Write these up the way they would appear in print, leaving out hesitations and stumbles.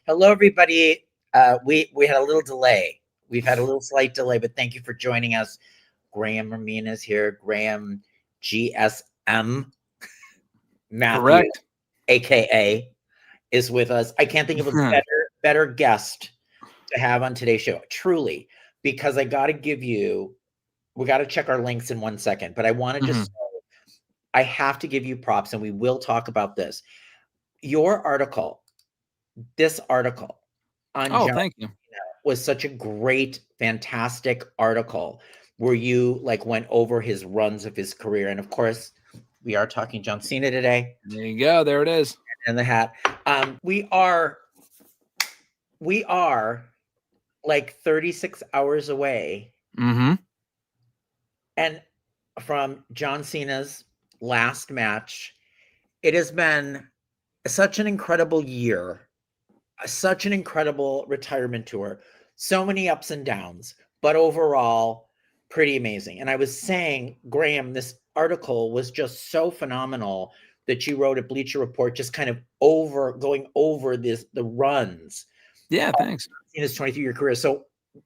Hello, everybody. We had a little delay. We've had a little slight delay, but thank you for joining us. Graham Mirmina is here. Graham GSM Matthew, Correct. aka, is with us. I can't think of a better guest to have on today's show, truly, because we got to check our links in 1 second, but I want to just, I have to give you props, and we will talk about this. This article on John thank you. Cena was such a great, fantastic article where you went over his runs of his career. And of course, we are talking John Cena today. There you go. There it is. And the hat. We are like 36 hours away. And from John Cena's last match, it has been such an incredible year. Such an incredible retirement tour. So many ups and downs, but overall, pretty amazing. And I was saying, Graham, this article was just so phenomenal that you wrote at Bleacher Report, just kind of going over the runs. Yeah, thanks. In his 23-year career. So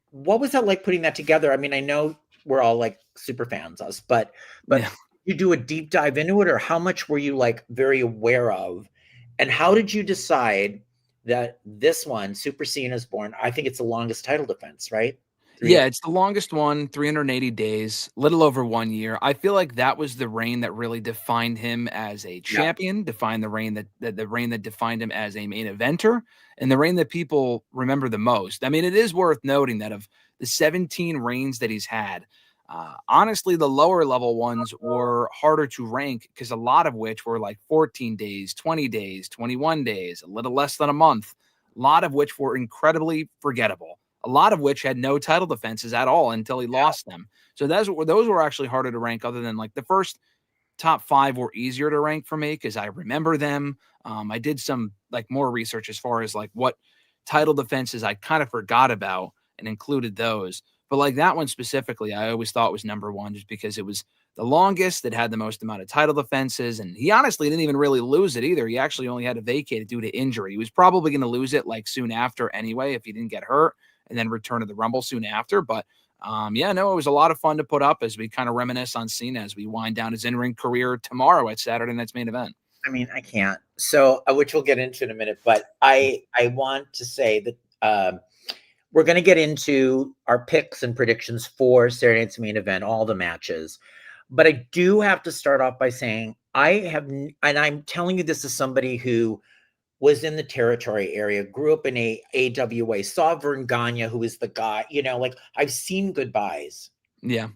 what was that like putting that together? I mean, I know we're all like super fans, us, but yeah. You do a deep dive into it, or how much were you very aware of? And how did you decide that this one, Super Cena's Born, I think it's the longest title defense, right? Yeah, it's the longest one, 380 days, little over 1 year. I feel like that was the reign that really defined him as a champion, defined the reign that defined him as a main eventer, and the reign that people remember the most. I mean, it is worth noting that of the 17 reigns that he's had, honestly, the lower level ones were harder to rank because a lot of which were like 14 days, 20 days, 21 days, a little less than a month, a lot of which were incredibly forgettable, a lot of which had no title defenses at all until he lost them. So those were actually harder to rank, other than like the first top 5 were easier to rank for me because I remember them. I did some more research as far as what title defenses I kind of forgot about and included those. But that one specifically, I always thought was number one just because it was the longest, that had the most amount of title defenses. And he honestly didn't even really lose it either. He actually only had to vacate it due to injury. He was probably going to lose it soon after anyway, if he didn't get hurt and then return to the Rumble soon after. But it was a lot of fun to put up as we kind of reminisce on Cena as we wind down his in-ring career tomorrow at Saturday Night's Main Event. I mean, I can't. So, which we'll get into in a minute, but I want to say that we're going to get into our picks and predictions for Saturday Night's Main Event, all the matches. But I do have to start off by saying and I'm telling you this as somebody who was in the territory area, grew up in AWA, saw Vern Gagne, who is the guy, I've seen goodbyes. Yeah.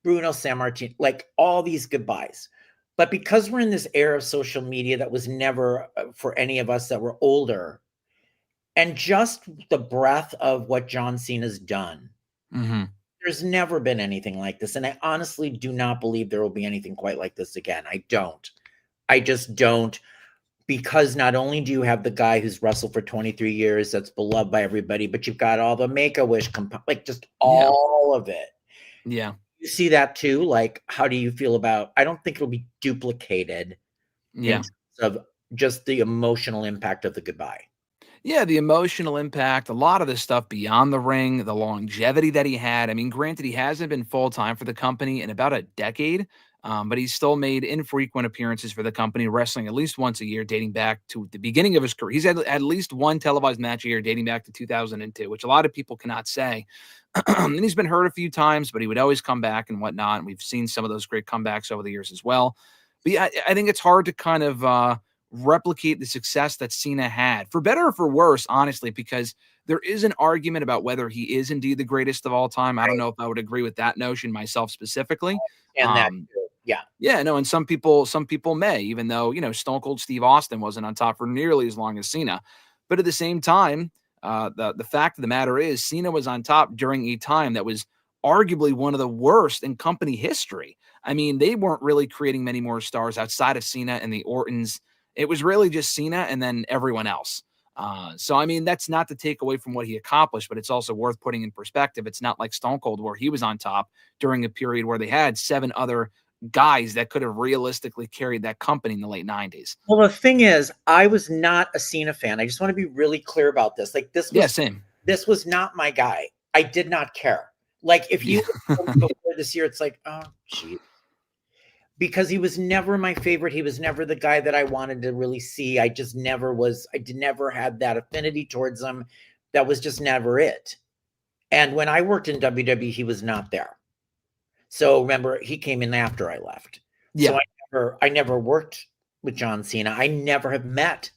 Bruno Sammartino, all these goodbyes. But because we're in this era of social media that was never for any of us that were older, and just the breadth of what John Cena's done, there's never been anything like this. And I honestly do not believe there will be anything quite like this again. I just don't, because not only do you have the guy who's wrestled for 23 years that's beloved by everybody, but you've got all the Make-A-Wish, just all of it. Yeah. You see that too? How do you feel about, I don't think it'll be duplicated in terms of just the emotional impact of the goodbye. Yeah, the emotional impact, a lot of the stuff beyond the ring, the longevity that he had. I mean, granted, he hasn't been full-time for the company in about a decade, but he's still made infrequent appearances for the company, wrestling at least once a year, dating back to the beginning of his career. He's had at least one televised match a year dating back to 2002, which a lot of people cannot say. And he's been hurt a few times, but he would always come back and whatnot. And we've seen some of those great comebacks over the years as well. But yeah, I think it's hard to kind of replicate the success that Cena had, for better or for worse, honestly, because there is an argument about whether he is indeed the greatest of all time. I don't know if I would agree with that notion myself specifically. And that, yeah, no, and some people may, even though, Stone Cold Steve Austin wasn't on top for nearly as long as Cena. But at the same time, the fact of the matter is Cena was on top during a time that was arguably one of the worst in company history. I mean, they weren't really creating many more stars outside of Cena and the Ortons. It was really just Cena and then everyone else. So, I mean, that's not to take away from what he accomplished, but it's also worth putting in perspective. It's not like Stone Cold where he was on top during a period where they had 7 other guys that could have realistically carried that company in the late 90s. Well, the thing is, I was not a Cena fan. I just want to be really clear about this. Like Same. This was not my guy. I did not care. Like if you before this year, it's like, oh gee. Because he was never my favorite. He was never the guy that I wanted to really see. I just never was. Never had that affinity towards him. That was just never it. And when I worked in WWE, he was not there. So remember, he came in after I left. Yeah. So I never worked with John Cena. I never have met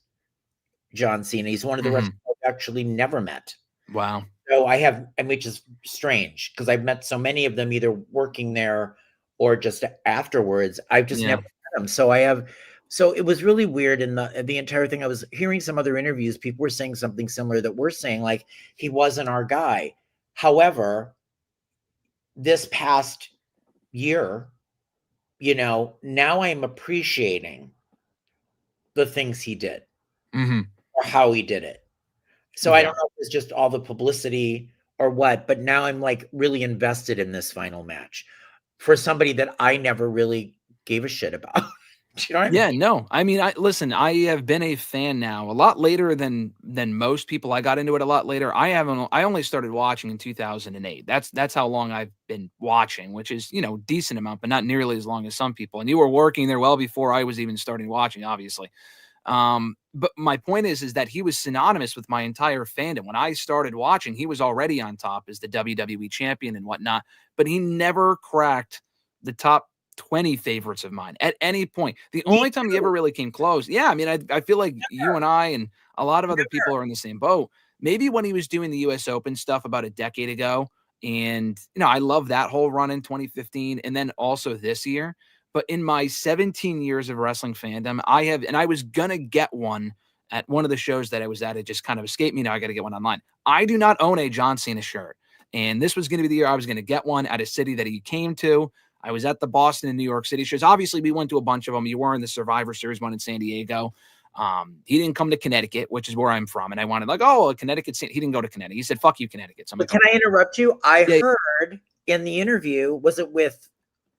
John Cena. He's one of the wrestlers I've actually never met. Wow. So I have, and which is strange because I've met so many of them either working there or just afterwards. I've just never met them. So it was really weird in the entire thing. I was hearing some other interviews. People were saying something similar that we're saying, like he wasn't our guy. However, this past year, now I'm appreciating the things he did or how he did it. So I don't know if it's just all the publicity or what, but now I'm like really invested in this final match for somebody that I never really gave a shit about. Do you know what I mean? No. I mean, I have been a fan now a lot later than most people. I got into it a lot later. I only started watching in 2008. That's how long I've been watching, which is, decent amount, but not nearly as long as some people. And you were working there well before I was even starting watching, obviously. But my point is that he was synonymous with my entire fandom. When I started watching, he was already on top as the WWE champion and whatnot, but he never cracked the top 20 favorites of mine at any point. The only time he ever really came close. Yeah. I mean, I feel like you and I and a lot of other people are in the same boat. Maybe when he was doing the US Open stuff about a decade ago. And, I love that whole run in 2015 and then also this year. But in my 17 years of wrestling fandom, I was going to get one at one of the shows that I was at. It just kind of escaped me. Now I got to get one online. I do not own a John Cena shirt. And this was going to be the year I was going to get one at a city that he came to. I was at the Boston and New York City shows. Obviously, we went to a bunch of them. You were in the Survivor Series one in San Diego. He didn't come to Connecticut, which is where I'm from. And I wanted Connecticut. He didn't go to Connecticut. He said, fuck you, Connecticut. So but can I interrupt you? I heard in the interview, was it with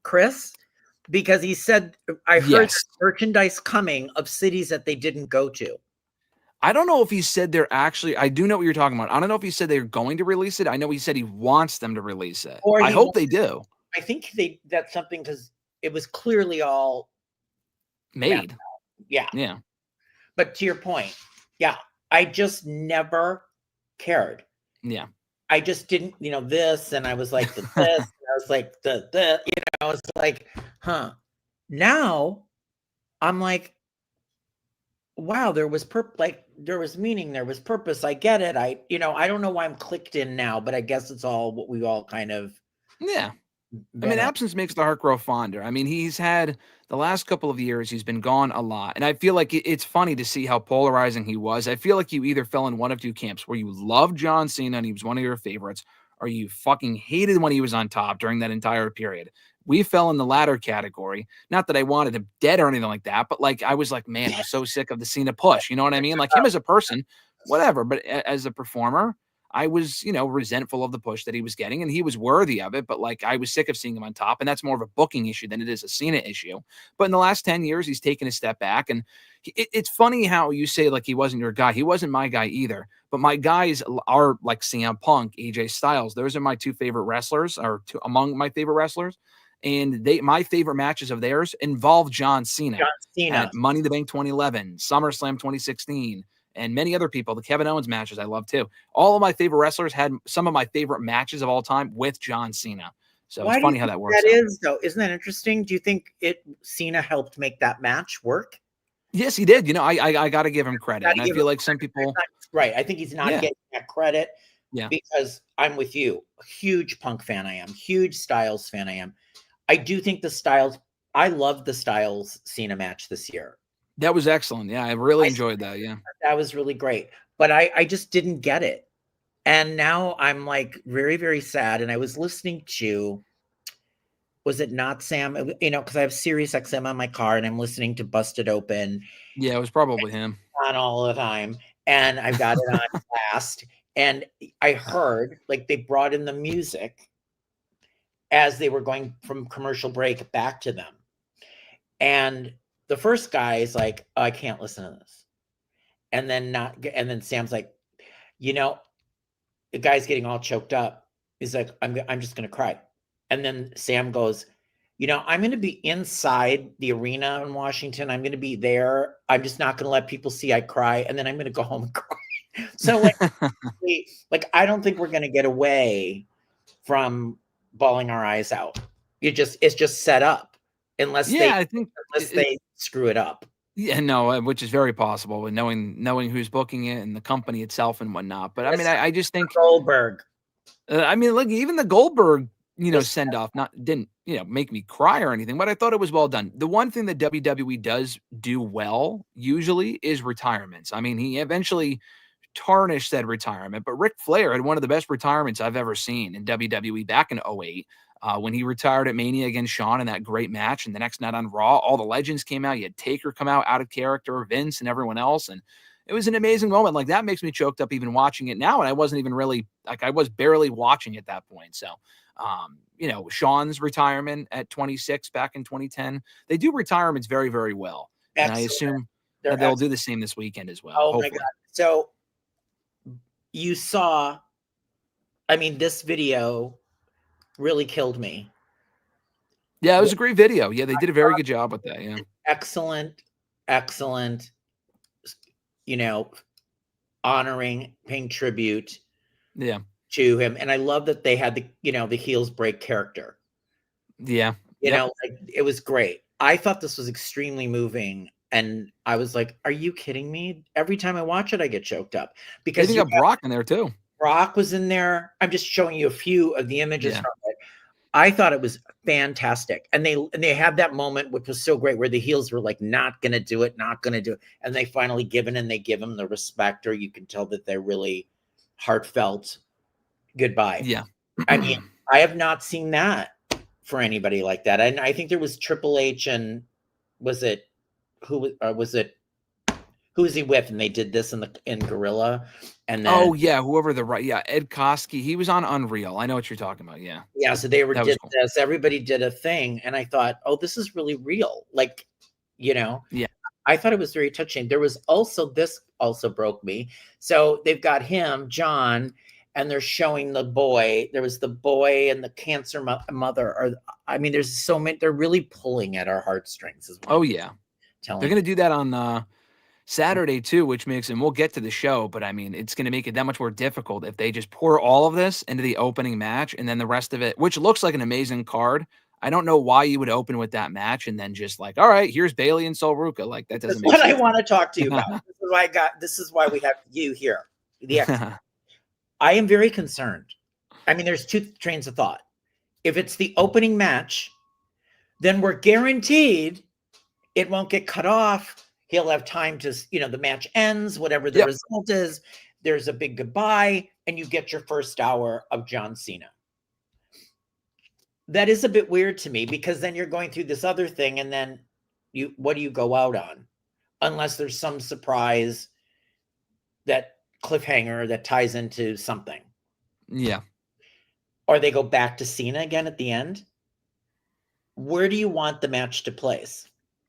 Chris? Because he said, I heard merchandise coming of cities that they didn't go to. I don't know if he said I do know what you're talking about. I don't know if he said they're going to release it. I know he said he wants them to release it. I hope they do. I think that's something because it was clearly all made. Yeah. Yeah. But to your point, I just never cared. Yeah. I just didn't, this, and I was like, this, and I was like, I was like, huh. Now I'm like, wow, there was there was meaning, there was purpose. I get it. I don't know why I'm clicked in now, but I guess it's all what we all kind of. Yeah. I mean, absence makes the heart grow fonder. I mean, he's had the last couple of years, he's been gone a lot. And I feel like it's funny to see how polarizing he was. I feel like you either fell in one of two camps where you loved John Cena and he was one of your favorites, or you fucking hated when he was on top during that entire period. We fell in the latter category. Not that I wanted him dead or anything like that, but like I was like, man, I'm so sick of the Cena push. You know what I mean? Like him as a person, whatever. But as a performer, I was, resentful of the push that he was getting, and he was worthy of it. But like, I was sick of seeing him on top, and that's more of a booking issue than it is a Cena issue. But in the last 10 years, he's taken a step back, and it's funny how you say like he wasn't your guy. He wasn't my guy either. But my guys are like CM Punk, AJ Styles. Those are my two favorite wrestlers, or two among my favorite wrestlers. And my favorite matches of theirs involve John Cena. At Money in the Bank 2011, SummerSlam 2016. And many other people. The Kevin Owens matches I love too. All of my favorite wrestlers had some of my favorite matches of all time with John Cena. So it's funny how that works. That is, though. Isn't that interesting? Do you think Cena helped make that match work? Yes, he did. I got to give him credit. And I feel like some people. Right. I think he's not getting that credit. Yeah. Because I'm with you. A huge Punk fan I am. Huge Styles fan I am. I do think I loved the Styles Cena match this year. That was excellent. Yeah, I really enjoyed that. Yeah. That was really great. But I just didn't get it. And now I'm like very, very sad. And I was listening to, was it not Sam? Because I have Sirius XM on my car and I'm listening to Busted Open. Yeah, it was probably him. On all the time. And I've got it on blast. And I heard like they brought in the music as they were going from commercial break back to them. And the first guy is like, oh, I can't listen to this. And then Sam's like, you know, the guy's getting all choked up. He's like, I'm just gonna cry. And then Sam goes, you know, I'm gonna be inside the arena in Washington. I'm gonna be there. I'm just not gonna let people see I cry, and then I'm gonna go home and cry. So like I don't think we're gonna get away from bawling our eyes out. It's just set up unless I think they screw it up. yeah, no, which is very possible with knowing who's booking it and the company itself and whatnot. But I mean, I just think Goldberg. I mean, look, even the Goldberg, Yes. send off didn't make me cry or anything, but I thought it was well done. The one thing that WWE does do well usually is retirements. I mean, he eventually tarnished that retirement, but Ric Flair had one of the best retirements I've ever seen in WWE back in '08. When he retired at Mania against Shawn in that great match, and the next night on Raw, all the legends came out. You had Taker come out of character, Vince and everyone else, and it was an amazing moment. Like, that makes me choked up even watching it now, and I wasn't even really I was barely watching at that point. So, Shawn's retirement at 26 back in 2010, they do retirements very, very well, and I assume that they'll do the same this weekend as well. Oh hopefully. My God! So you saw, I mean, this video really killed me. Yeah, it was a great video. Yeah, they did a very good job with that. Yeah, excellent, honoring, paying tribute. Yeah. To him, and I love that they had the heels break character. Yeah. Like, it was great. I thought this was extremely moving, and I was like, "Are you kidding me?" Every time I watch it, I get choked up because you got Brock in there too. Brock was in there. I'm just showing you a few of the images from it. I thought it was fantastic, and they had that moment which was so great where the heels were like, not gonna do it, and they finally give in, and they give him the respect, or you can tell that they're really heartfelt goodbye. Yeah. I mean, I have not seen that for anybody like that. And I think there was Triple H, and who was he with? And they did this in Gorilla. And then, whoever Ed Koski, he was on Unreal. I know what you're talking about. Yeah. Yeah. So they did cool. This. Everybody did a thing, and I thought, oh, this is really real. Like, Yeah. I thought it was very touching. There was this also broke me. So they've got him, John, and they're showing the boy. There was the boy and the cancer mother. There's so many. They're really pulling at our heartstrings. Oh yeah, they're going to do that on Saturday too, which makes, and we'll get to the show, but I mean, it's going to make it that much more difficult if they just pour all of this into the opening match, and then the rest of it, which looks like an amazing card. I don't know why you would open with that match and then just like, all right, here's Bayley and Sol Ruka. Like, that doesn't make sense. That's what I want to talk to you about. This is why we have you here. I am very concerned. I mean, there's two trains of thought. If it's the opening match, then we're guaranteed it won't get cut off. He'll have time to, the match ends, whatever the result is. There's a big goodbye, and you get your first hour of John Cena. That is a bit weird to me, because then you're going through this other thing, and then what do you go out on? Unless there's some surprise, that cliffhanger that ties into something. Yeah. Or they go back to Cena again at the end. Where do you want the match to place?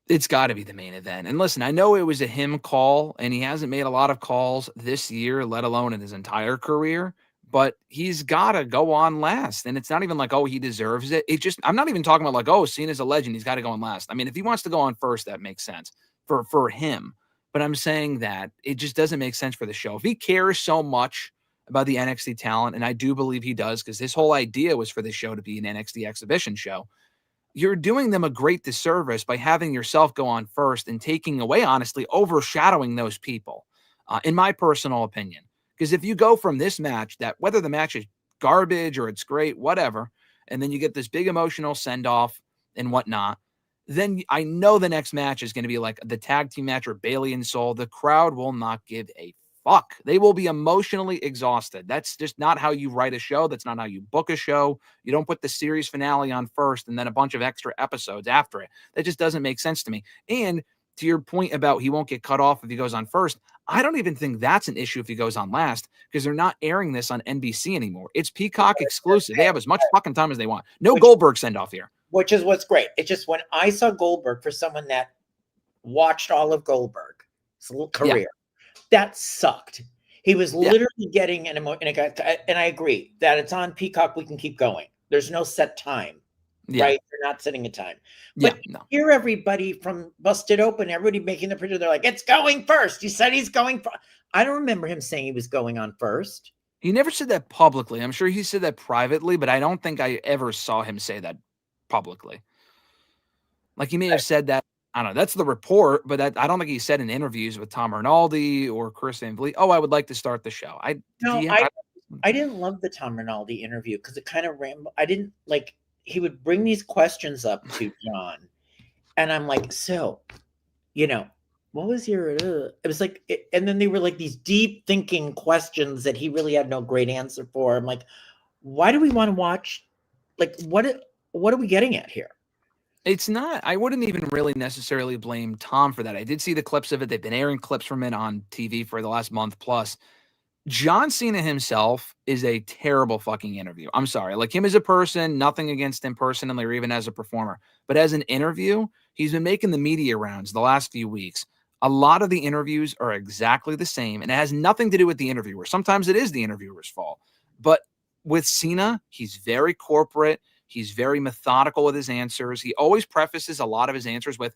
It's got to be the main event. And listen, I know it was a him call, and he hasn't made a lot of calls this year, let alone in his entire career, but he's got to go on last. And it's not even like, oh, he deserves it. I'm not even talking about like, oh, Cena's a legend, he's got to go on last. I mean, if he wants to go on first, that makes sense for him. But I'm saying that it just doesn't make sense for the show. If he cares so much about the NXT talent, and I do believe he does, because his whole idea was for the show to be an NXT exhibition show, you're doing them a great disservice by having yourself go on first and taking away, honestly, overshadowing those people, in my personal opinion. Because if you go from this match, that whether the match is garbage or it's great, whatever, and then you get this big emotional send-off and whatnot, then I know the next match is going to be like the tag team match or Bayley and Sol. The crowd will not give a fuck. They will be emotionally exhausted. That's just not how you write a show. That's not how you book a show. You don't put the series finale on first and then a bunch of extra episodes after it. That just doesn't make sense to me. And to your point about he won't get cut off if he goes on first, I don't even think that's an issue if he goes on last, because they're not airing this on NBC anymore. It's Peacock exclusive. They have as much fucking time as they want. No Goldberg send off here. which is what's great. It's just when I saw Goldberg, for someone that watched all of Goldberg's career, that sucked. He was literally getting and I agree that it's on Peacock. We can keep going. There's no set time, right? They're not setting a time. But hear everybody from Busted Open, everybody making the prediction. They're like, it's going first. He said he's going first. I don't remember him saying he was going on first. He never said that publicly. I'm sure he said that privately, but I don't think I ever saw him say that publicly. Like he may have said that. I don't know. That's the report, but I don't think he said in interviews with Tom Rinaldi or Chris Van Vliet, I would like to start the show. I didn't love the Tom Rinaldi interview because it kind of I didn't like, he would bring these questions up to John, and I'm like, so, what was your, it was like, and then they were like these deep thinking questions that he really had no great answer for. I'm like, why do we want to watch? Like, what are we getting at here? It's not, I wouldn't even really necessarily blame Tom for that. I did see the clips of it. They've been airing clips from it on TV for the last month plus. John Cena himself is a terrible fucking interview. I'm sorry. Like him as a person, nothing against him personally or even as a performer. But as an interview, he's been making the media rounds the last few weeks. A lot of the interviews are exactly the same, and it has nothing to do with the interviewer. Sometimes it is the interviewer's fault. But with Cena, he's very corporate. He's very methodical with his answers. He always prefaces a lot of his answers with,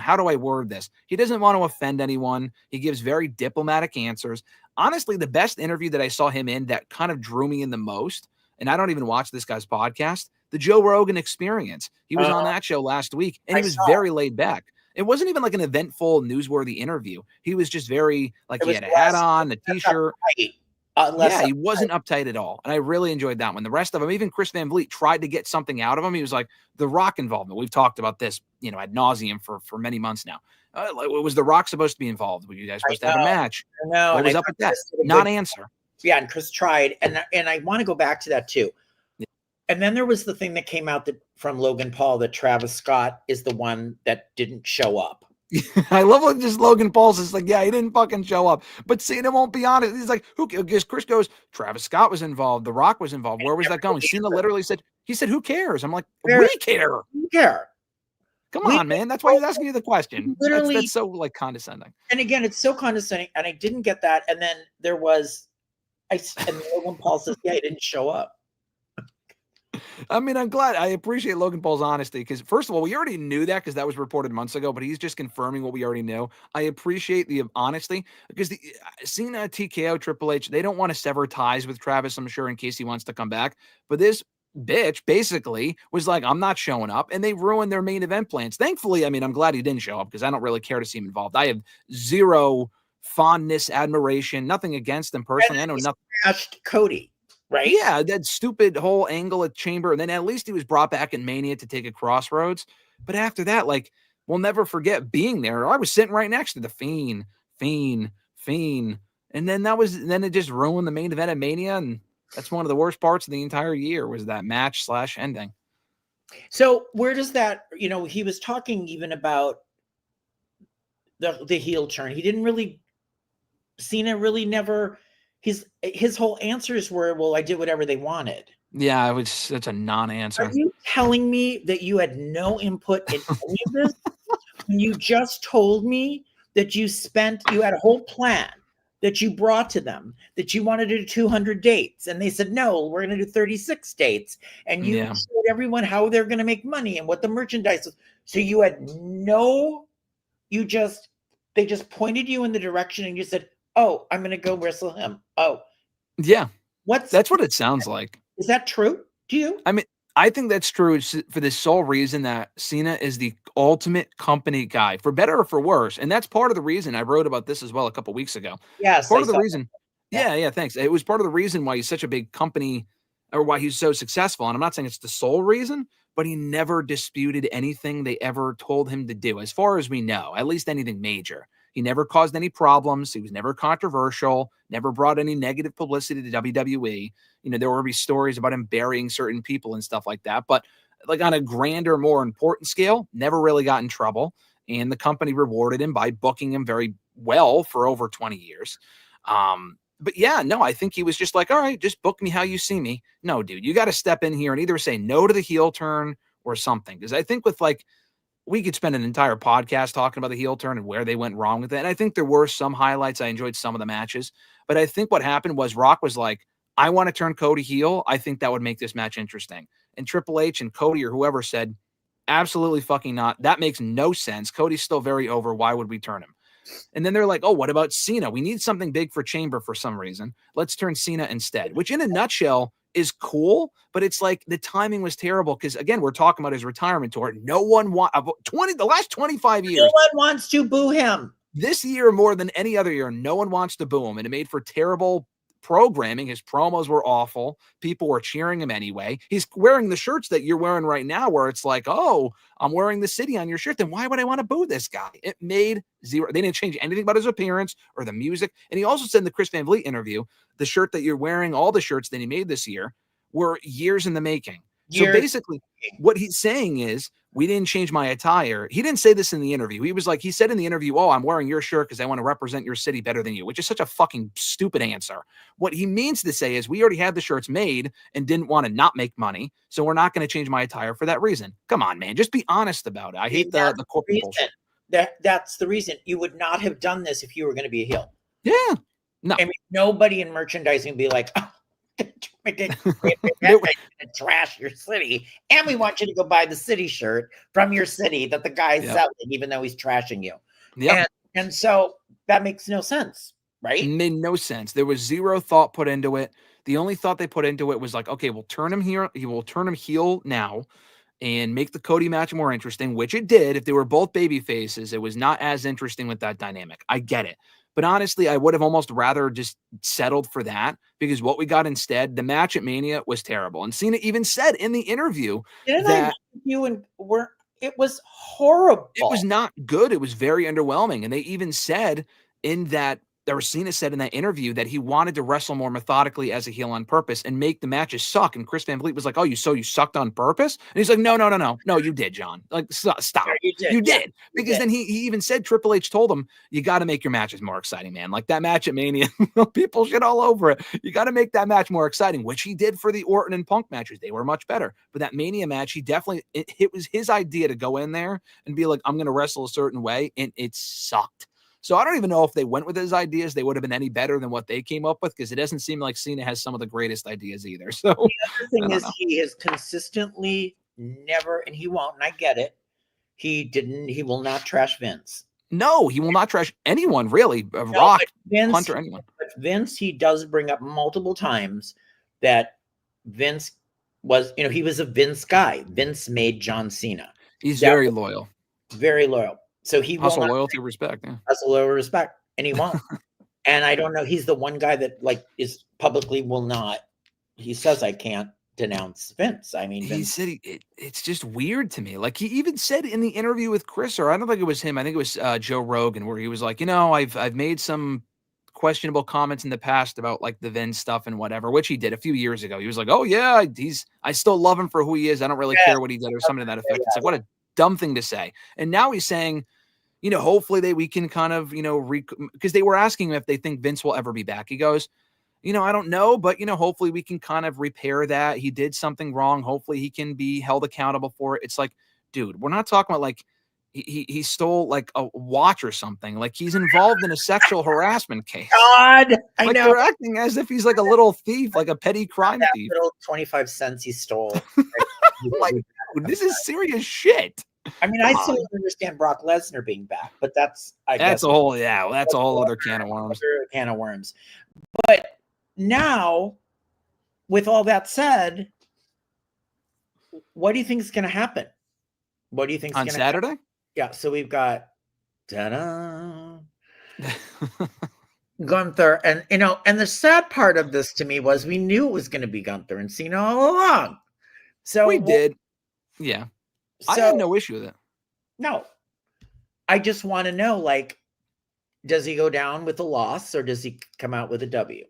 how do I word this? He doesn't want to offend anyone. He gives very diplomatic answers. Honestly, the best interview that I saw him in that kind of drew me in the most, and I don't even watch this guy's podcast, the Joe Rogan Experience. He was on that show last week, and he was very laid back. It wasn't even like an eventful, newsworthy interview. He was just very, like, he had a hat on, a T-shirt. He wasn't uptight at all. And I really enjoyed that one. The rest of them, even Chris Van Vliet tried to get something out of him. He was like, The Rock involvement. We've talked about this, ad nauseum for many months now. Was The Rock supposed to be involved? Were you guys supposed to have a match? No. What was up with that? Non-answer. Yeah, and Chris tried. And I want to go back to that too. Yeah. And then there was the thing that came out from Logan Paul that Travis Scott is the one that didn't show up. I love when just Logan Paul's just like, he didn't fucking show up. But Cena won't be honest. He's like, who cares? Chris goes, Travis Scott was involved. The Rock was involved. Where was that going? Cena literally said, who cares? I'm like, we care. We care. Come on, man. That's why he's asking you the question. Literally, that's so like condescending. And again, it's so condescending. And I didn't get that. And then there was, and Logan Paul says, he didn't show up. I mean, I'm glad. I appreciate Logan Paul's honesty because, first of all, we already knew that because that was reported months ago, but he's just confirming what we already knew. I appreciate the honesty because the Cena, TKO, Triple H, they don't want to sever ties with Travis, I'm sure, in case he wants to come back. But this bitch basically was like, I'm not showing up, and they ruined their main event plans. Thankfully, I mean, I'm glad he didn't show up because I don't really care to see him involved. I have zero fondness, admiration, nothing against him personally. I know nothing. Smashed Cody. Right? Yeah, that stupid whole angle at Chamber. And then at least he was brought back in Mania to take a Crossroads. But after that, like, we'll never forget being there. I was sitting right next to the Fiend. And then it just ruined the main event at Mania. And that's one of the worst parts of the entire year was that match / ending. So where does that, he was talking even about the heel turn. He didn't really, Cena really never... His whole answers were, well, I did whatever they wanted. Yeah, that's a non-answer. Are you telling me that you had no input in any of this? When you just told me that you had a whole plan that you brought to them, that you wanted to do 200 dates, and they said, no, we're going to do 36 dates. And you showed everyone how they're going to make money and what the merchandise was. So you had they just pointed you in the direction and you said, oh, I'm going to go wrestle him. Oh. Yeah. That's what it sounds like. Is that true? Do you? I mean, I think that's true for the sole reason that Cena is the ultimate company guy, for better or for worse. And that's part of the reason I wrote about this as well a couple weeks ago. Yes. Part of the reason. Yeah, thanks. It was part of the reason why he's such a big company or why he's so successful. And I'm not saying it's the sole reason, but he never disputed anything they ever told him to do, as far as we know, at least anything major. He never caused any problems. He was never controversial, never brought any negative publicity to WWE. There will be stories about him burying certain people and stuff like that. But like on a grander, more important scale, never really got in trouble. And the company rewarded him by booking him very well for over 20 years. But yeah, no, I think he was just like, all right, just book me how you see me. No, dude, you got to step in here and either say no to the heel turn or something. Because I think with like, we could spend an entire podcast talking about the heel turn and where they went wrong with it. And I think there were some highlights. I enjoyed some of the matches, but I think what happened was Rock was like, I want to turn Cody heel. I think that would make this match interesting. And Triple H and Cody or whoever said, absolutely fucking not. That makes no sense. Cody's still very over. Why would we turn him? And then they're like, oh, what about Cena? We need something big for Chamber for some reason. Let's turn Cena instead, which in a nutshell is cool, but it's like the timing was terrible because, again, we're talking about his retirement tour. No one the last 25 years. No one wants to boo him. This year, more than any other year, no one wants to boo him, and it made for terrible programming. His promos were awful. People were cheering him anyway. He's wearing the shirts that you're wearing right now where it's like, oh, I'm wearing the city on your shirt. Then why would I want to boo this guy? It made zero. They didn't change anything about his appearance or the music. And he also said in the Chris Van Vliet interview, the shirt that you're wearing, all the shirts that he made this year were years in the making. So basically what he's saying is, we didn't change my attire. He didn't say this in the interview. He was like, he said in the interview, oh, I'm wearing your shirt because I want to represent your city better than you, which is such a fucking stupid answer. What he means to say is we already had the shirts made and didn't want to not make money. So we're not going to change my attire for that reason. Come on, man. Just be honest about it. I hate the corporate bullshit. That's the reason. You would not have done this if you were going to be a heel. Yeah. No. I mean, nobody in merchandising would be like, oh, trash your city, and we want you to go buy the city shirt from your city that the guy's selling, even though he's trashing you. Yeah, and so that makes no sense, right? It made no sense. There was zero thought put into it. The only thought they put into it was like, okay, we'll turn him here. He will turn him heel now and make the Cody match more interesting, which it did. If they were both baby faces, it was not as interesting with that dynamic. I get it. But honestly, I would have almost rather just settled for that because what we got instead, the match at Mania was terrible. And Cena even said in the interview that it was horrible. It was not good. It was very underwhelming. And they even said in that, Cena said in that interview that he wanted to wrestle more methodically as a heel on purpose and make the matches suck. And Chris Van Vliet was like, oh, you sucked on purpose? And he's like, no, you did, John. Like, stop. You did. Because then he even said Triple H told him, you got to make your matches more exciting, man. Like that match at Mania, people shit all over it. You got to make that match more exciting, which he did for the Orton and Punk matches. They were much better. But that Mania match, it was his idea to go in there and be like, I'm going to wrestle a certain way. And it sucked. So I don't even know if they went with his ideas, they would have been any better than what they came up with because it doesn't seem like Cena has some of the greatest ideas either. So the other thing is he has consistently never, and he won't, and I get it. He will not trash Vince. No, he will not trash anyone, really. Rock, Hunter, anyone. But Vince, he does bring up multiple times that Vince was, he was a Vince guy. Vince made John Cena. He's very loyal. Very loyal. So he also loyalty, respect. Yeah. Also loyal respect, and he won't. And I don't know. He's the one guy that is publicly will not. He says I can't denounce Vince. I mean, he said it's just weird to me. Like he even said in the interview with Chris, or I don't think it was him. I think it was Joe Rogan, where he was like, I've made some questionable comments in the past about like the Vince stuff and whatever, which he did a few years ago. He was like, oh yeah, I still love him for who he is. I don't really care what he did or something to that effect. It's like, what a dumb thing to say. And now he's saying, hopefully we can kind of, because they were asking him if they think Vince will ever be back. He goes, I don't know, but, hopefully we can kind of repair that. He did something wrong. Hopefully he can be held accountable for it. It's like, dude, we're not talking about like he stole like a watch or something. Like he's involved in a sexual harassment case. God, I know. They're acting as if he's like a little thief, like a petty crime thief. Little 25 cents he stole. Like, dude, this is serious shit. I mean, I still don't understand Brock Lesnar being back, but that's a whole other can of worms. But now, with all that said, what do you think is going to happen? What do you think on Saturday? Happen? Yeah, so we've got Gunther, and and the sad part of this to me was we knew it was going to be Gunther and Cena all along. So we did, yeah. So, I had no issue with it. No. I just want to know, like, does he go down with a loss or does he come out with a W?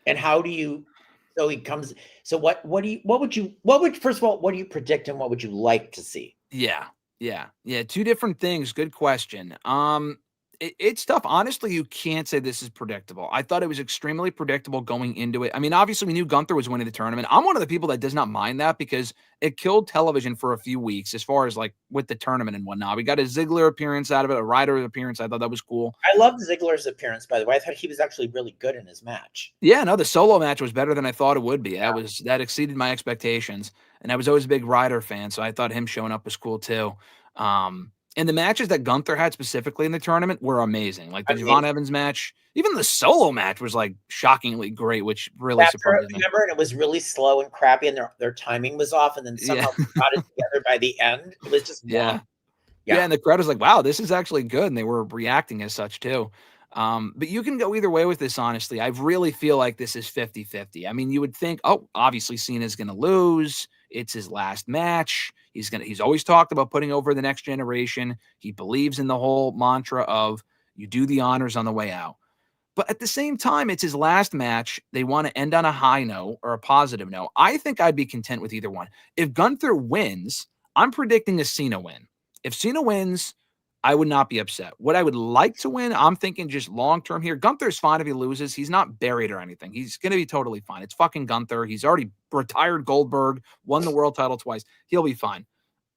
And how do you, what would first of all, what do you predict and what would you like to see? Yeah. Two different things. Good question. It's tough. Honestly, you can't say this is predictable. I thought it was extremely predictable going into it. I mean, obviously, we knew Gunther was winning the tournament. I'm one of the people that does not mind that because it killed television for a few weeks as far as like with the tournament and whatnot. We got a Ziggler appearance out of it, a Ryder appearance. I thought that was cool. I loved Ziggler's appearance, by the way. I thought he was actually really good in his match. Yeah, no, the solo match was better than I thought it would be. That exceeded my expectations. And I was always a big Ryder fan, so I thought him showing up was cool too. And the matches that Gunther had specifically in the tournament were amazing. Like the Javon Evans match, even the solo match was like shockingly great, which really surprised me. Remember, and it was really slow and crappy, and their timing was off, and then somehow they got it together by the end. It was just yeah, and the crowd was like, "Wow, this is actually good," and they were reacting as such too. But you can go either way with this, honestly. I really feel like this is 50-50. I mean, you would think, oh, obviously Cena's going to lose. It's his last match. He's always talked about putting over the next generation. He believes in the whole mantra of you do the honors on the way out. But at the same time, it's his last match. They want to end on a high note or a positive note. I think I'd be content with either one. If Gunther wins, I'm predicting a Cena win. If Cena wins, I would not be upset. What I would like to win, I'm thinking just long-term here. Gunther's fine if he loses. He's not buried or anything. He's going to be totally fine. It's fucking Gunther. He's already retired Goldberg, won the world title twice. He'll be fine.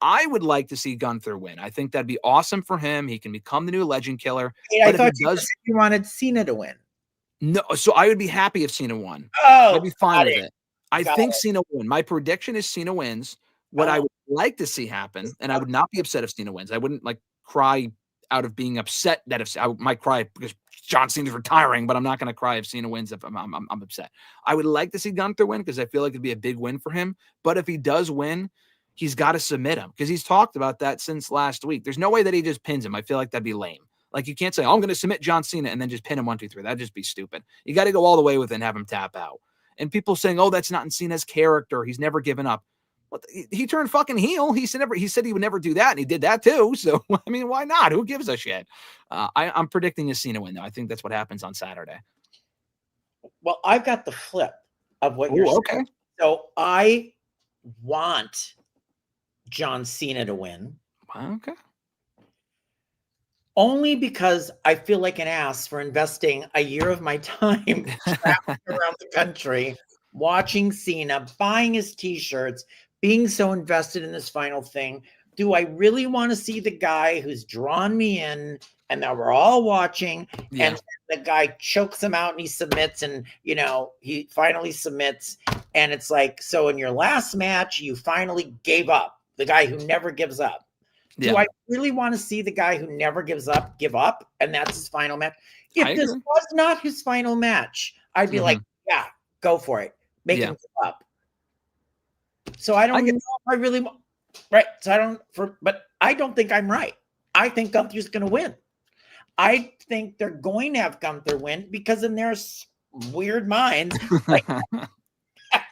I would like to see Gunther win. I think that'd be awesome for him. He can become the new legend killer. I thought you wanted Cena to win. No, so I would be happy if Cena won. Oh, I'd be fine with it. I think Cena win. My prediction is Cena wins. What I would like to see happen, and I would not be upset if Cena wins. I wouldn't like cry out of being upset that if I might cry because John Cena's retiring, but I'm not going to cry if Cena wins if I'm upset. I would like to see Gunther win because I feel like it'd be a big win for him. But if he does win, he's got to submit him because he's talked about that since last week. There's no way that he just pins him. I feel like that'd be lame. Like you can't say, oh, I'm going to submit John Cena and then just pin him 1, 2, 3. That'd just be stupid. You got to go all the way with it and have him tap out. And people saying, oh, that's not in Cena's character. He's never given up. What he turned fucking heel. He said he would never do that, and he did that too. So I mean, why not? Who gives a shit? I'm predicting a Cena win though. I think that's what happens on Saturday. Well, I've got the flip of what you're saying. So I want John Cena to win. Okay. Only because I feel like an ass for investing a year of my time traveling around the country, watching Cena, buying his t-shirts, being so invested in this final thing. Do I really want to see the guy who's drawn me in and that we're all watching and the guy chokes him out and he submits and, he finally submits. And it's like, so in your last match, you finally gave up, the guy who never gives up. Do I really want to see the guy who never gives up give up? And that's his final match. If this was not his final match, I'd be like, yeah, go for it. Make him give up. So I don't know if I really want, right. So but I don't think I'm right. I think Gunther's going to win. I think they're going to have Gunther win because in their weird minds, like,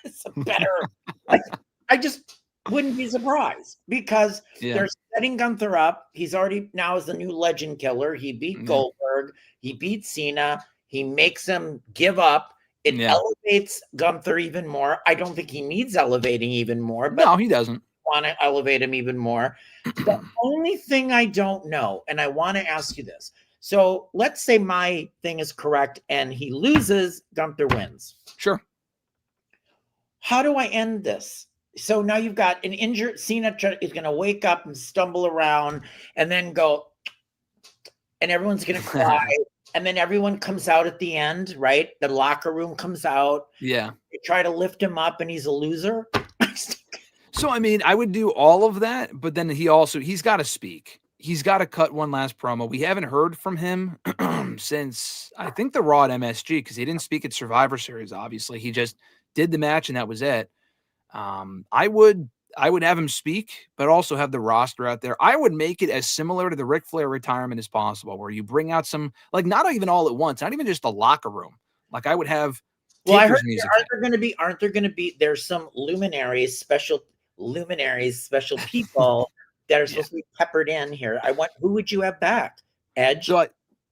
it's a better, like, I just wouldn't be surprised because they're setting Gunther up. He's already now is the new legend killer. He beat Goldberg. He beat Cena. He makes him give up. It elevates Gunther even more. I don't think he needs elevating even more. But no, he doesn't. Want to elevate him even more. The only thing I don't know, and I want to ask you this. So let's say my thing is correct and he loses, Gunther wins. Sure. How do I end this? So now you've got an injured Cena is going to wake up and stumble around and then go, and everyone's going to cry. And then everyone comes out at the end, right? The locker room comes out. Yeah. They try to lift him up and he's a loser. So, I mean, I would do all of that, but then he's got to speak. He's got to cut one last promo. We haven't heard from him since, I think, the Raw at MSG, because he didn't speak at Survivor Series, obviously. He just did the match, and that was it. I would have him speak, but also have the roster out there. I would make it as similar to the Ric Flair retirement as possible, where you bring out some, like, not even all at once, not even just the locker room. Like, I would have. Well, I heard aren't there going to be, there's some special people that are supposed to be peppered in here. Who would you have back? Edge? So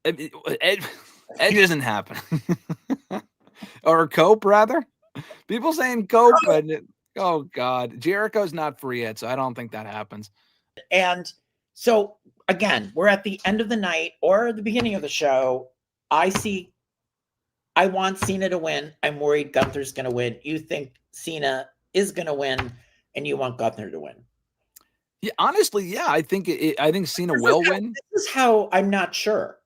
Edge doesn't happen. Or Cope, rather. People saying Cope, but oh God, Jericho's not free yet, so I don't think that happens. And so again, we're at the end of the night or the beginning of the show. I want Cena to win. I'm worried Gunther's going to win. You think Cena is going to win, and you want Gunther to win. Yeah, honestly, yeah, I think Cena will win. This is how I'm not sure.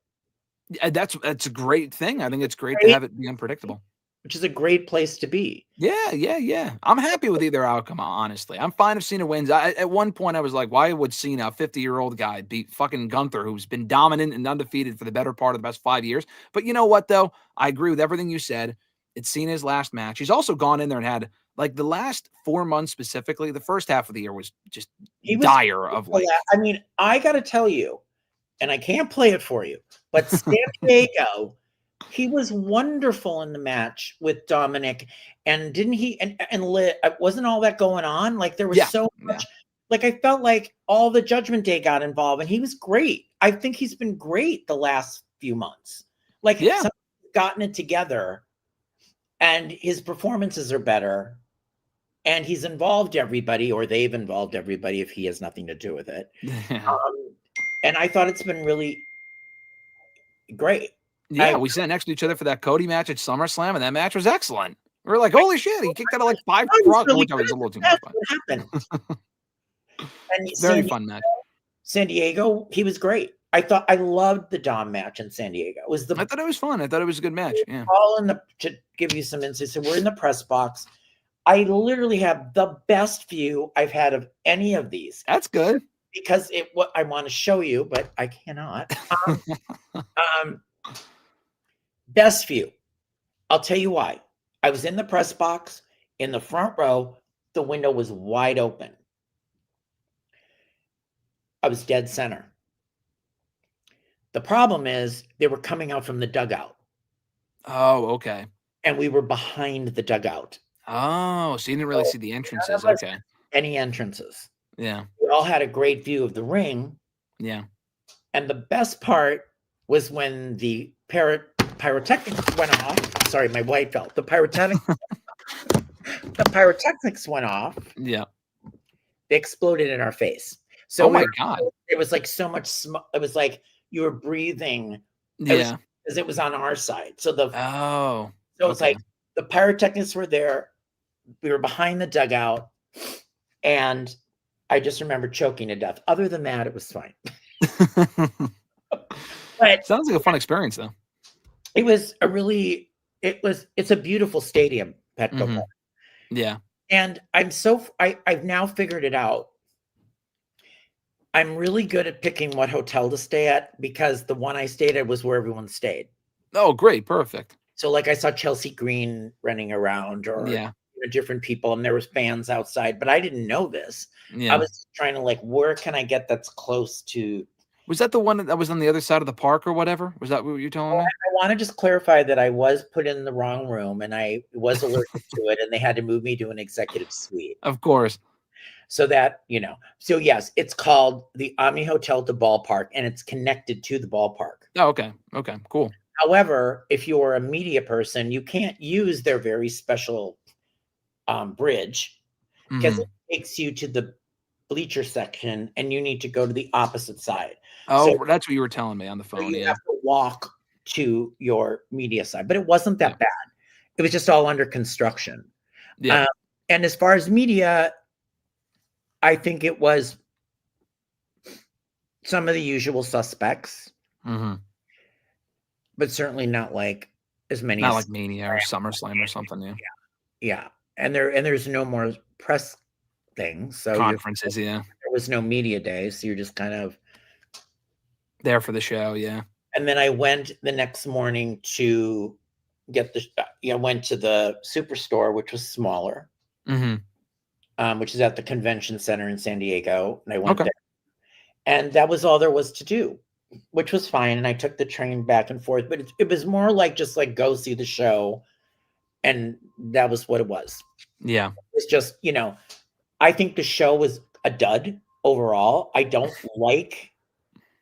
That's a great thing. I think it's great to have it be unpredictable. Which is a great place to be. Yeah. I'm happy with either outcome, honestly. I'm fine if Cena wins. At one point, I was like, why would Cena, a 50-year-old guy, beat fucking Gunther, who's been dominant and undefeated for the better part of the past 5 years? But you know what, though? I agree with everything you said. It's Cena's last match. He's also gone in there and had, like, the last 4 months specifically, the first half of the year was just dire of life. I mean, I got to tell you, and I can't play it for you, but San Diego, he was wonderful in the match with Dominic, and didn't he? And wasn't all that going on? Like there was so much. Like I felt like all the Judgment Day got involved, and he was great. I think he's been great the last few months. Like somebody's gotten it together, and his performances are better, and he's involved everybody, or they've involved everybody if he has nothing to do with it. And I thought it's been really great. Yeah, we sat next to each other for that Cody match at SummerSlam, and that match was excellent. We were like, holy shit, he kicked out of like 5 frogs. Really which I was a little too much fun. What happened? And very fun match. San Diego, he was great. I loved the Dom match in San Diego. I thought it was fun. I thought it was a good match. Yeah. All to give you some insight. So we're in the press box. I literally have the best view I've had of any of these. That's good. Because what I want to show you, but I cannot. Best view. I'll tell you why. I was in the press box in the front row. The window was wide open. I was dead center. The problem is they were coming out from the dugout. Oh, okay. And we were behind the dugout. Oh, so you didn't really see the entrances. Okay. Any entrances. Yeah. We all had a great view of the ring. Yeah. And the best part was when the pyrotechnics went off. Sorry, my white felt. The pyrotechnics went off. Yeah. They exploded in our face. So oh my God. It was like so much smoke. It was like you were breathing. Yeah. Because it was on our side. So it's like the pyrotechnics were there. We were behind the dugout. And I just remember choking to death. Other than that, it was fine. But sounds like a fun experience, though. It was it's a beautiful stadium, Petco Park. Yeah. And I've now figured it out. I'm really good at picking what hotel to stay at because the one I stayed at was where everyone stayed. Oh, great. Perfect. So like I saw Chelsea Green running around or different people, and there was fans outside, but I didn't know this. I was trying to where can I get that's close to. Was that the one that was on the other side of the park or whatever? Was that what you telling me? I want to just clarify that I was put in the wrong room and I was allergic to it, and they had to move me to an executive suite. Of course. So that, so yes, it's called the Omni Hotel de Ballpark, and it's connected to the ballpark. Oh, okay. Okay, cool. However, if you're a media person, you can't use their very special bridge because it takes you to the bleacher section and you need to go to the opposite side. Oh, so that's what you were telling me on the phone. You have to walk to your media side, but it wasn't that bad. It was just all under construction. Yeah. And as far as media, I think it was some of the usual suspects, but certainly not like as many. Not like Mania or SummerSlam or something. Yeah. And there's no more press things. So conferences, there was no media day, so you're just kind of there for the show, And then I went the next morning to get went to the Superstore, which was smaller, which is at the convention center in San Diego. And I went there, and that was all there was to do, which was fine. And I took the train back and forth, but it was more like just go see the show. And that was what it was. Yeah. It's just, I think the show was a dud overall. I don't like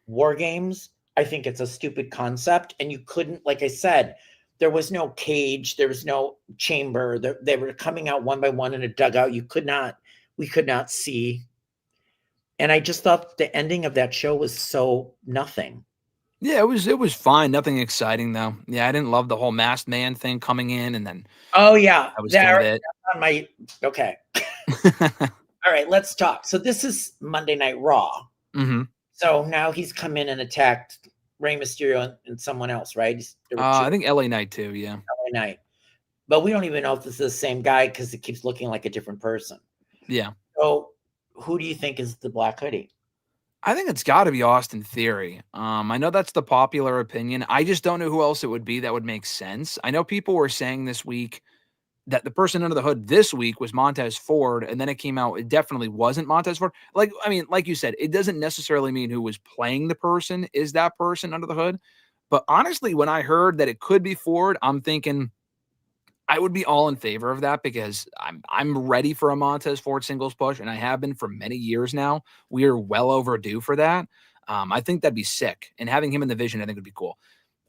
war games. I think it's a stupid concept. And you couldn't, like I said, there was no cage. There was no chamber. They were coming out one by one in a dugout. We could not see. And I just thought the ending of that show was so nothing. Yeah, it was fine. Nothing exciting though. Yeah, I didn't love the whole masked man thing coming in, and then Oh yeah, that was kind of there it. on my okay. All right, let's talk. So this is Monday Night Raw. hmm So now he's come in and attacked Rey Mysterio and someone else, right? There were two I think LA Knight too. Yeah, LA Night, but we don't even know if this is the same guy because it keeps looking like a different person. yeah. So who do you think is the Black Hoodie? I think it's got to be Austin Theory. I know that's the popular opinion. I just don't know who else it would be that would make sense. I know people were saying this week that the person under the hood this week was Montez Ford, and then it came out it definitely wasn't Montez Ford. Like, I mean, like you said, it doesn't necessarily mean who was playing the person is that person under the hood. But honestly, when I heard that it could be Ford, I'm thinking I would be all in favor of that because I'm ready for a Montez Ford singles push, and I have been for many years now. We are well overdue for that. I think that'd be sick, and having him in the vision, I think would be cool.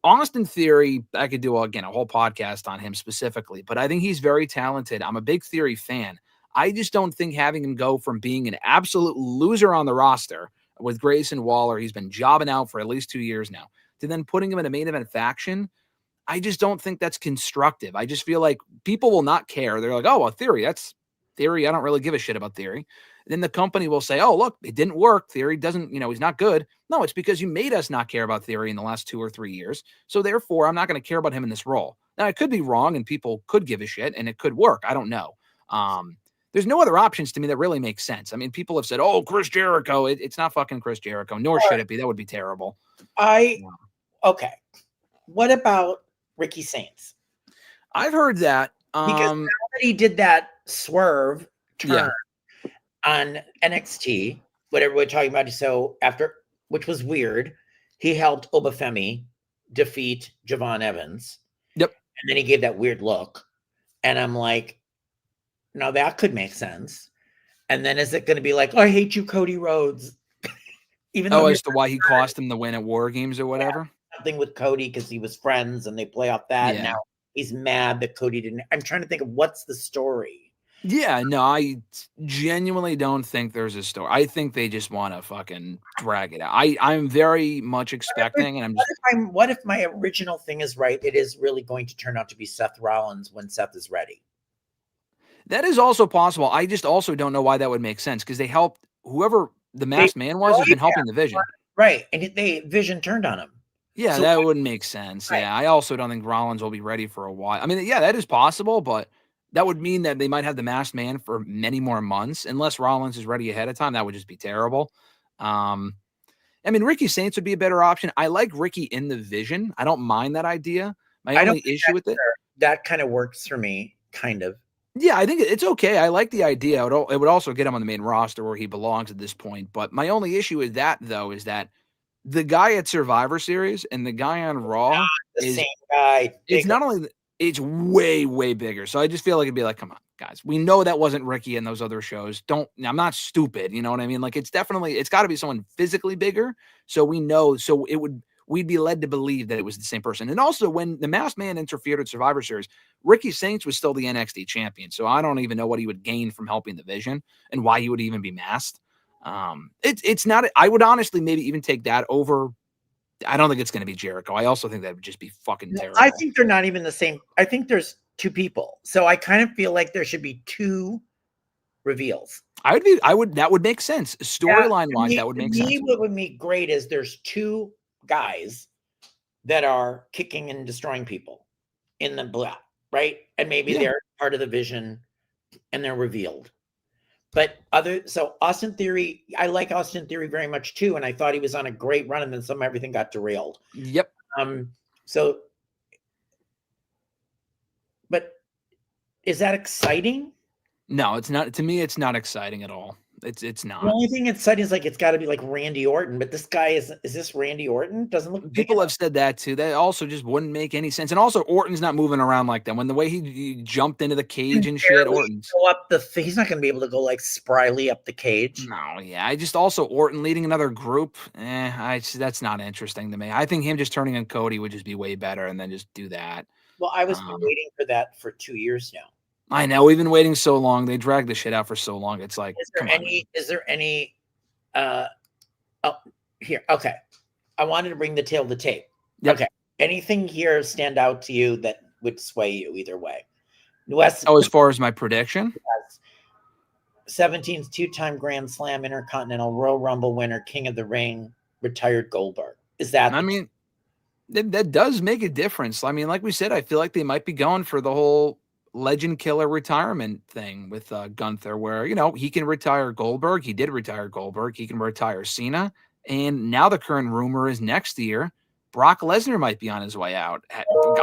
Austin Theory, I could do again a whole podcast on him specifically, but I think he's very talented. I'm a big Theory fan. I just don't think having him go from being an absolute loser on the roster with Grayson Waller, he's been jobbing out for at least 2 years now, to then putting him in a main event faction. I just don't think that's constructive. I just feel like people will not care. They're like, oh, well, Theory, that's Theory. I don't really give a shit about Theory. Then the company will say, oh, look, it didn't work. Theory doesn't, he's not good. No, it's because you made us not care about Theory in the last 2 or 3 years. So therefore, I'm not going to care about him in this role. Now, I could be wrong and people could give a shit and it could work. I don't know. There's no other options to me that really make sense. I mean, people have said, oh, Chris Jericho. It's not fucking Chris Jericho, nor should it be. That would be terrible. Okay. What about Ricky Saints? I've heard that. Because now that he did that swerve turn on NXT, what everybody's talking about, so after, which was weird, he helped Obafemi defeat Javon Evans. Yep. And then he gave that weird look. And I'm like, now that could make sense. And then is it going to be like, oh, I hate you, Cody Rhodes? Even though as to why he cost him the win at War Games or whatever? Yeah, something with Cody because he was friends and they play off that. Yeah. Now he's mad that Cody didn't. I'm trying to think of what's the story. Yeah, no, I genuinely don't think there's a story. I think they just want to fucking drag it out. I'm very much expecting, and I'm just. What if my original thing is right? It is really going to turn out to be Seth Rollins when Seth is ready. That is also possible. I just also don't know why that would make sense because they helped whoever the masked man was has been helping the Vision. Right, and Vision turned on him. Yeah, so that wouldn't make sense. Right. Yeah, I also don't think Rollins will be ready for a while. I mean, yeah, that is possible, but that would mean that they might have the masked man for many more months. Unless Rollins is ready ahead of time, that would just be terrible. I mean, Ricky Saints would be a better option. I like Ricky in the Vision. I don't mind that idea. My only issue with it, that kind of works for me, kind of. Yeah, I think it's okay. I like the idea. It would also get him on the main roster where he belongs at this point. But my only issue with that, though, is that the guy at Survivor Series and the guy on Raw is the same guy. It's not only it's way, way bigger. So I just feel like it'd be like, come on, guys. We know that wasn't Ricky in those other shows. I'm not stupid. You know what I mean? Like it's got to be someone physically bigger. So we know. So we'd be led to believe that it was the same person. And also when the masked man interfered at Survivor Series, Ricky Saints was still the NXT champion. So I don't even know what he would gain from helping the Vision and why he would even be masked. It's not, I would honestly maybe even take that over. I don't think it's going to be Jericho. I also think that would just be fucking terrible. I think they're not even the same. I think there's two people. So I kind of feel like there should be two reveals. That would make sense. Storyline wise, that would make sense. What would be great is there's two guys that are kicking and destroying people in the block, right? And maybe they're part of the Vision and they're revealed. But so Austin Theory, I like Austin Theory very much too, and I thought he was on a great run, and then everything got derailed. Yep. But is that exciting? No, it's not. To me, it's not exciting at all. It's not. The only thing exciting is like it's got to be like Randy Orton, but this guy is this Randy Orton? Doesn't look. People have said that too. That also just wouldn't make any sense. And also, Orton's not moving around like that. When the way he jumped into the cage and shit, Orton's go up he's not going to be able to go like spryly up the cage. No, yeah. I just also Orton leading another group. That's not interesting to me. I think him just turning on Cody would just be way better, and then just do that. Well, I was waiting for that for 2 years now. I know we've been waiting so long. They dragged the shit out for so long. It's like, is there any Uh, oh, here. Okay. I wanted to bring the tail of the tape. Yep. Okay. Anything here stand out to you that would sway you either way? West. Oh, as far as my prediction, 17's two-time Grand Slam Intercontinental Royal Rumble winner, King of the Ring, retired Goldberg. Is that? I mean, that does make a difference. I mean, like we said, I feel like they might be going for the whole legend killer retirement thing with Gunther, where, you know, he can retire Goldberg. He did retire Goldberg. He can retire Cena. And now the current rumor is next year, Brock Lesnar might be on his way out.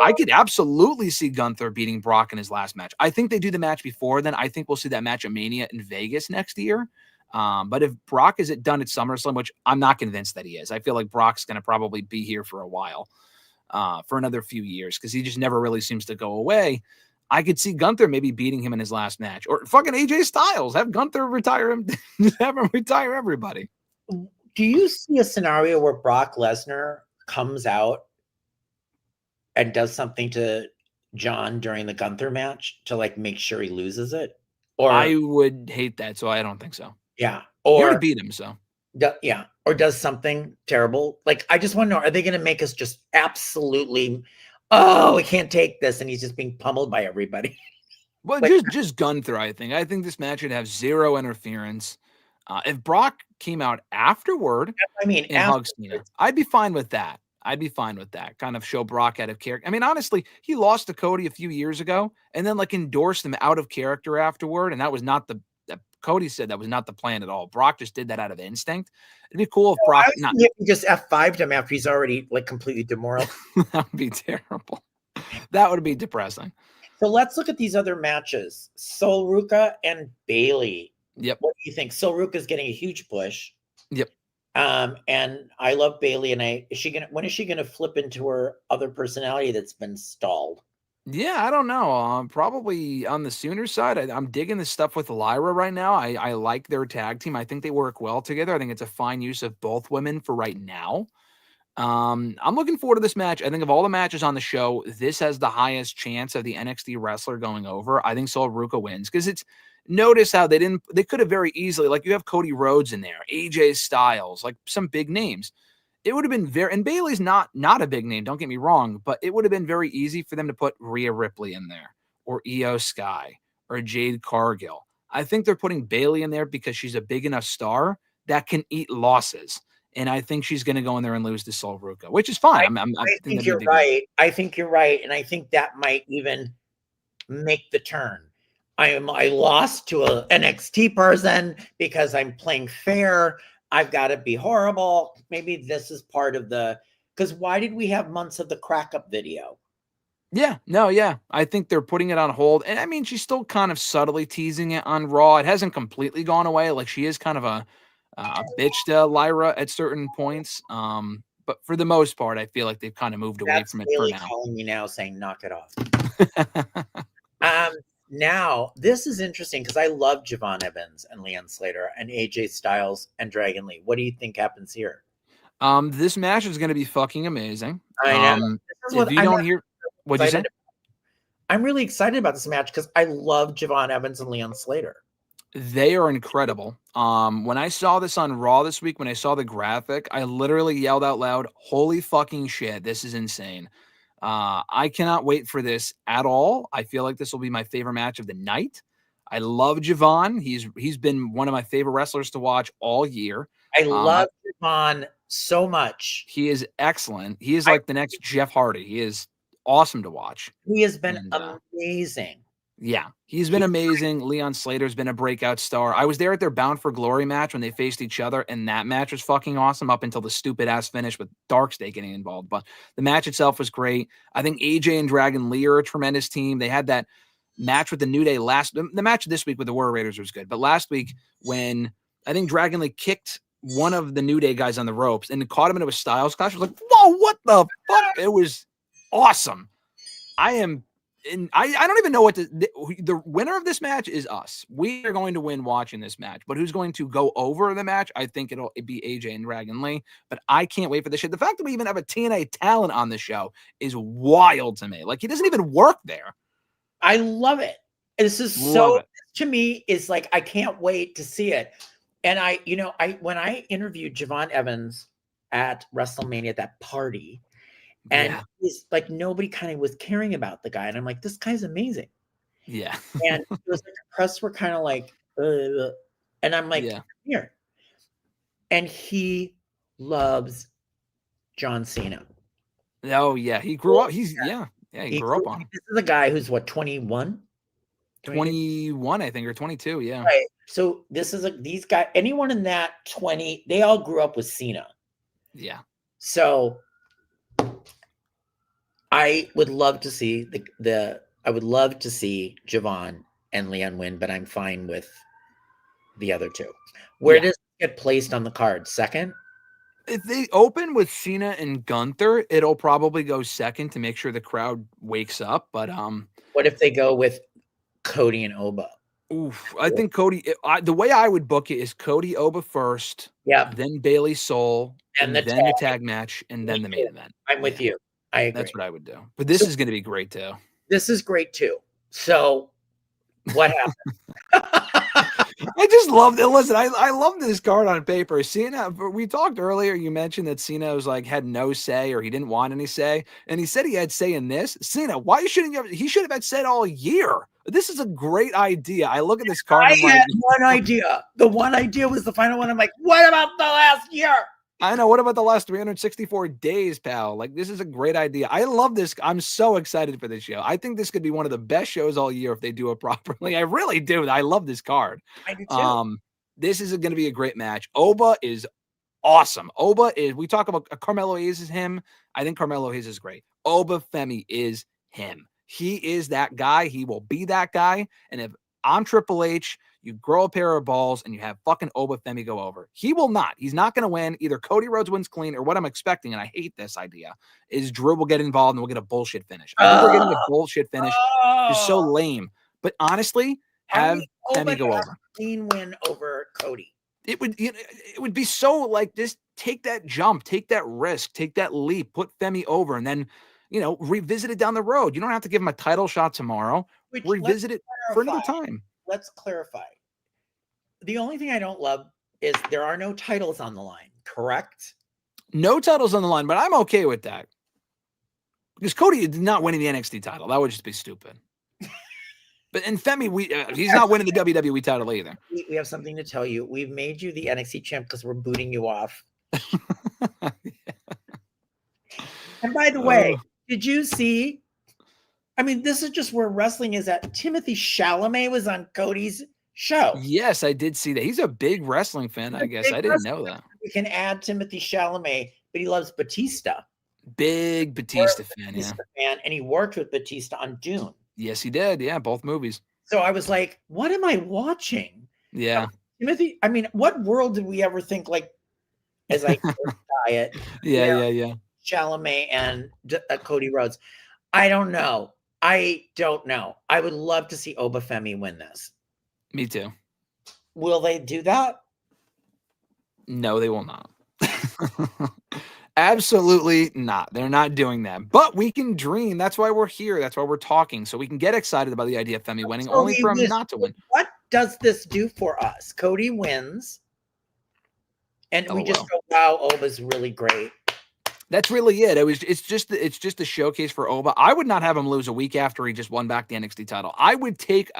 I could absolutely see Gunther beating Brock in his last match. I think they do the match before then. I think we'll see that match at Mania in Vegas next year. But if Brock is done at SummerSlam, which I'm not convinced that he is, I feel like Brock's going to probably be here for a while, for another few years, because he just never really seems to go away. I could see Gunther maybe beating him in his last match, or fucking AJ Styles, have Gunther retire him, have him retire everybody. Do you see a scenario where Brock Lesnar comes out and does something to John during the Gunther match to like make sure he loses it? Or I would hate that, so I don't think so. yeah, He or already beat him, so yeah, or does something terrible. Like, I just want to know: are they going to make us just absolutely? Oh, we can't take this, and he's just being pummeled by everybody. Well, Like, just Gunther, I think. I think this match would have zero interference. If Brock came out afterward I mean, and hugged Cena, I'd be fine with that. I'd be fine with that. Kind of show Brock out of character. I mean, honestly, he lost to Cody a few years ago and then like endorsed him out of character afterward. And that was not the Cody said that was not the plan at all. Brock just did that out of instinct. It'd be cool if Brock not just F5'd him after he's already like completely demoralized. That would be terrible. That would be depressing. So let's look at these other matches. Sol Ruca and Bailey. Yep. What do you think? Sol Ruca's getting a huge push. Yep. And I love Bailey. And when is she gonna flip into her other personality that's been stalled? Yeah, I don't know. Probably on the Sooner side. I'm digging the stuff with Lyra right now. I like their tag team. I think they work well together. I think it's a fine use of both women for right now. I'm looking forward to this match. I think of all the matches on the show, this has the highest chance of the NXT wrestler going over. I think Sol Ruca wins because notice how they could have very easily, like you have Cody Rhodes in there, AJ Styles, like some big names. It would have been and Bailey's not a big name, don't get me wrong, but it would have been very easy for them to put Rhea Ripley in there or Io Sky or Jade Cargill. I think they're putting Bailey in there because she's a big enough star that can eat losses. And I think she's going to go in there and lose to Sol Ruca, which is fine. I think you're right. I think you're right. And I think that might even make the turn. I lost to an NXT person because I'm playing fair. I've got to be horrible. Maybe this is part of because why did we have months of the crack up video? Yeah, no, yeah. I think they're putting it on hold. And I mean, she's still kind of subtly teasing it on Raw. It hasn't completely gone away. Like she is kind of a bitch to Lyra at certain points. But for the most part, I feel like they've kind of moved away from it for now. Calling me now saying, knock it off. Now, this is interesting because I love Javon Evans and Leon Slater and AJ Styles and Dragon Lee. What do you think happens here? This match is going to be fucking amazing. I know. If you don't hear, what'd you say? I'm really excited about this match because I love Javon Evans and Leon Slater. They are incredible. When I saw this on Raw this week, when I saw the graphic, I literally yelled out loud, "Holy fucking shit, this is insane." I cannot wait for this at all. I feel like this will be my favorite match of the night. I love Javon. He's been one of my favorite wrestlers to watch all year. I love Javon so much. He is excellent. He is like the next Jeff Hardy. He is awesome to watch. He has been amazing. Yeah, he's been amazing. Leon Slater's been a breakout star. I was there at their Bound for Glory match when they faced each other, and that match was fucking awesome up until the stupid-ass finish with Darkstay getting involved. But the match itself was great. I think AJ and Dragon Lee are a tremendous team. They had that match with the New Day the match this week with the Warrior Raiders was good. But last week when I think Dragon Lee kicked one of the New Day guys on the ropes and caught him into a Styles clash, I was like, whoa, what the fuck? It was awesome. I don't even know what the winner of this match is us. We are going to win watching this match, but who's going to go over the match? I think it'll be AJ and Dragon Lee, but I can't wait for this shit. The fact that we even have a TNA talent on the show is wild to me. Like he doesn't even work there. I love it. This is to me is like, I can't wait to see it. And when I interviewed Javon Evans at WrestleMania, at that party, and he's like, nobody kind of was caring about the guy. And I'm like, this guy's amazing. Yeah. And it was like the press were kind of like, and I'm like, here. And he loves John Cena. Oh yeah, he grew up. He grew up on him. This is a guy who's what, 21? 21, I think, or 22. Yeah. Right. So this is these guys, anyone in that 20, they all grew up with Cena. Yeah. So I would love to see I would love to see Javon and Leon win, but I'm fine with the other two. Where does it get placed on the card? Second? If they open with Cena and Gunther, it'll probably go second to make sure the crowd wakes up. But what if they go with Cody and Oba? Oof, I think Cody. The way I would book it is Cody Oba first, then Bailey Soul, and then the tag match, and then the main event. I'm with you. I agree. That's what I would do. But this is going to be great too. This is great too. So, what happened? I just love it. Listen, I love this card on paper. Cena, we talked earlier, you mentioned that Cena was like, had no say or he didn't want any say. And he said he had say in this. Cena, why shouldn't you he should have had said all year. This is a great idea. I look at this card. I had one idea. The one idea was the final one. I'm like, what about the last year? I know. What about the last 364 days, pal? Like, this is a great idea. I love this. I'm so excited for this show. I think this could be one of the best shows all year if they do it properly. I really do. I love this card. I do too. This is going to be a great match. Oba is awesome. Oba is, we talk about Carmelo Hayes is him. I think Carmelo Hayes is great. Oba Femi is him. He is that guy. He will be that guy. And if I'm Triple H, you grow a pair of balls and you have fucking Oba Femi go over. He will not. He's not going to win. Either Cody Rhodes wins clean, or what I'm expecting, and I hate this idea, is Drew will get involved and we'll get a bullshit finish. I think we're getting a bullshit finish. It's so lame. But honestly, have Femi go over. Clean win over Cody. It would be so like, just take that jump, take that risk, take that leap, put Femi over, and then revisit it down the road. You don't have to give him a title shot tomorrow. Revisit it for another time. Let's clarify. The only thing I don't love is there are no titles on the line, correct? No titles on the line, but I'm okay with that. Because Cody did not win the NXT title. That would just be stupid. And Femi, he's not winning the WWE title either. We have something to tell you. We've made you the NXT champ because we're booting you off. And by the way, did you see? I mean, this is just where wrestling is at. Timothy Chalamet was on Cody's show. Yes, I did see that. He's a big wrestling fan, I guess. I didn't know that. We can add Timothy Chalamet, but he loves Batista. Big Batista fan, and he worked with Batista on Dune. Yes, he did. Yeah, both movies. So I was like, what am I watching? Yeah. Timothy, I mean, what world did we ever think, like, as I diet? Yeah. Chalamet and Cody Rhodes. I don't know. I would love to see Oba Femi win this. Me too. Will they do that? No, they will not. Absolutely not. They're not doing that. But we can dream. That's why we're here. That's why we're talking. So we can get excited about the idea of Femi winning, only for him not to win. What does this do for us? Cody wins. And we just go, wow, Oba's really great. That's really it. It's just a showcase for Oba. I would not have him lose a week after he just won back the NXT title. I would take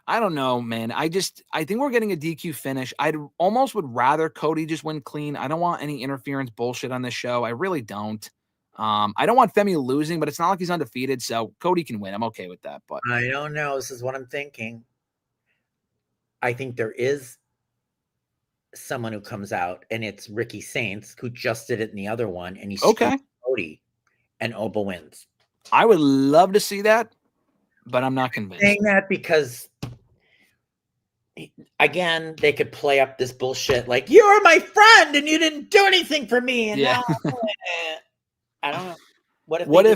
I don't know, man. I think we're getting a DQ finish. I almost would rather Cody just win clean. I don't want any interference bullshit on this show. I really don't. I don't want Femi losing, but it's not like he's undefeated, so Cody can win. I'm okay with that. But I don't know. This is what I'm thinking. I think there is someone who comes out, and it's Ricky Saints, who just did it in the other one, and he's Cody, and Oba wins. I would love to see that, but I'm not convinced. Saying that because, again, they could play up this bullshit like, you were my friend and you didn't do anything for me. And now, I don't know. What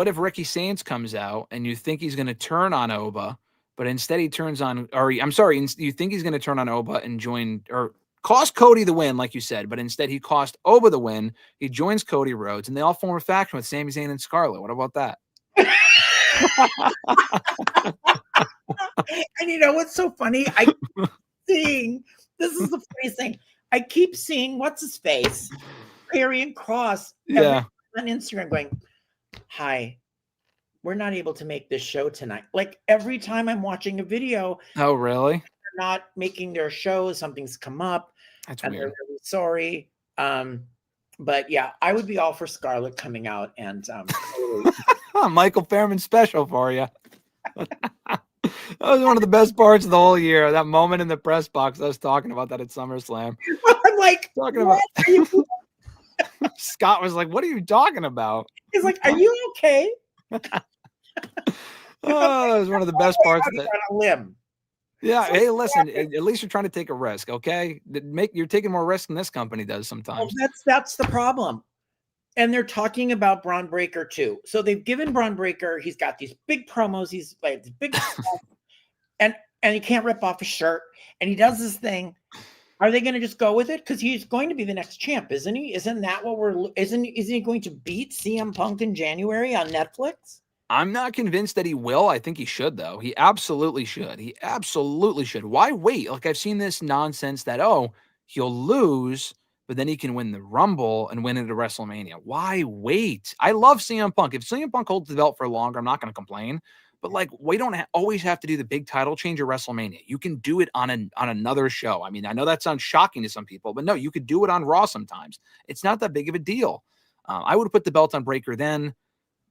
if Ricky Saints comes out and you think he's going to turn on Oba, but instead he turns on, you think he's going to turn on Oba and join, or cost Cody the win, like you said, but instead he cost Oba the win. He joins Cody Rhodes and they all form a faction with Sami Zayn and Scarlett. What about that? And you know what's so funny? I'm seeing This is the funniest thing. I keep seeing what's his face, Karrion Kross, Yeah. on Instagram going, "Hi, we're not able to make this show tonight." Like every time I'm watching a video, Oh, really? they're not making their show. Something's come up, That's and they're weird. really sorry. But yeah, I would be all for Scarlett coming out and totally. Michael Fairman special for you. That was one of the best parts of the whole year. That moment in the press box. I was talking about that at SummerSlam. I'm like, Talking what about are you? Scott was like, "What are you talking about?" He's like, "Are you okay?" Oh, that was one of the best parts of it. On a limb. Yeah. So Hey, listen. At least you're trying to take a risk, okay? You're taking more risk than this company does well, sometimes. that's the problem. And they're talking about Braun Breaker too. So they've given Braun Breaker, he's got these big promos, he's like this big stuff, and he can't rip off his shirt, and he does this thing. Are they going to just go with it? Because he's going to be the next champ, isn't he? Isn't that what isn't he going to beat CM Punk in January on Netflix? I'm not convinced that he will. I think he should, though. He absolutely should. He absolutely should. Why wait? Like, I've seen this nonsense that, oh, he'll lose, but then he can win the Rumble and win it at WrestleMania. Why wait? I love CM Punk. If CM Punk holds the belt for longer, I'm not going to complain. But, like, we don't always have to do the big title change at WrestleMania. You can do it on another show. I mean, I know that sounds shocking to some people, but no, you could do it on Raw sometimes. It's not that big of a deal. I would have put the belt on Breaker then.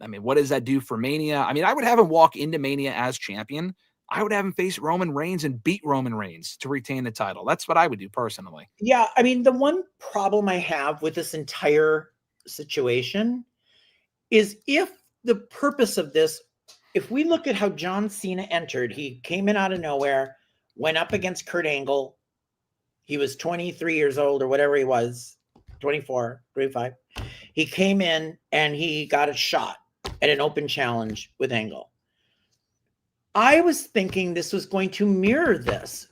I mean, what does that do for Mania? I mean, I would have him walk into Mania as champion. I would have him face Roman Reigns and beat Roman Reigns to retain the title. That's what I would do personally. Yeah, I mean, the one problem I have with this entire situation is if the purpose of this, if we look at how John Cena entered, he came in out of nowhere, went up against Kurt Angle. He was 23 years old or whatever he was, 24, 25. He came in and he got a shot at an open challenge with Angle. I was thinking this was going to mirror this.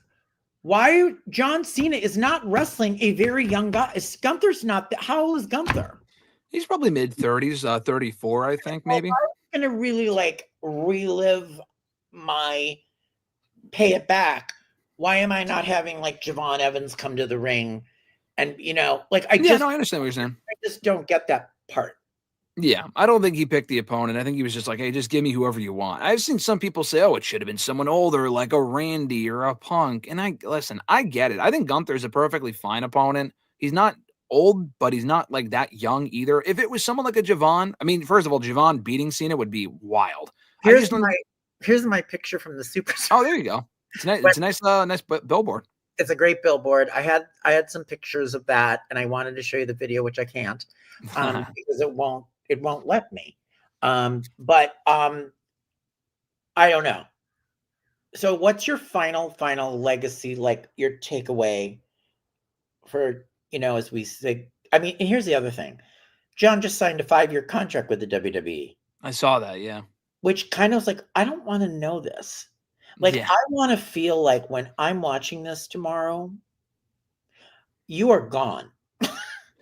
Why John Cena is not wrestling a very young guy. Gunther's not, how old is Gunther? He's probably mid-30s, 34, I think, maybe. I'm going to really like relive my pay it back. Why am I not having like Javon Evans come to the ring? And, you know, like I understand what you're saying. I just don't get that part. Yeah, I don't think he picked the opponent. I think he was just like, hey, just give me whoever you want. I've seen some people say, oh, it should have been someone older, like a Randy or a Punk. And I get it. I think Gunther's a perfectly fine opponent. He's not old, but he's not like that young either. If it was someone like a Javon, I mean, first of all, Javon beating Cena would be wild. Here's my picture from the Super. Oh, there you go. It's nice. It's a nice billboard. It's a great billboard. I had some pictures of that, and I wanted to show you the video, which I can't, because it won't let me. But I don't know. So, what's your final legacy? Like your takeaway for, you know, as we say. I mean, and here's the other thing. John just signed a 5-year contract with the WWE. I saw that, yeah. Which kind of was like, I don't want to know this. Like, I want to feel like when I'm watching this tomorrow, you are gone.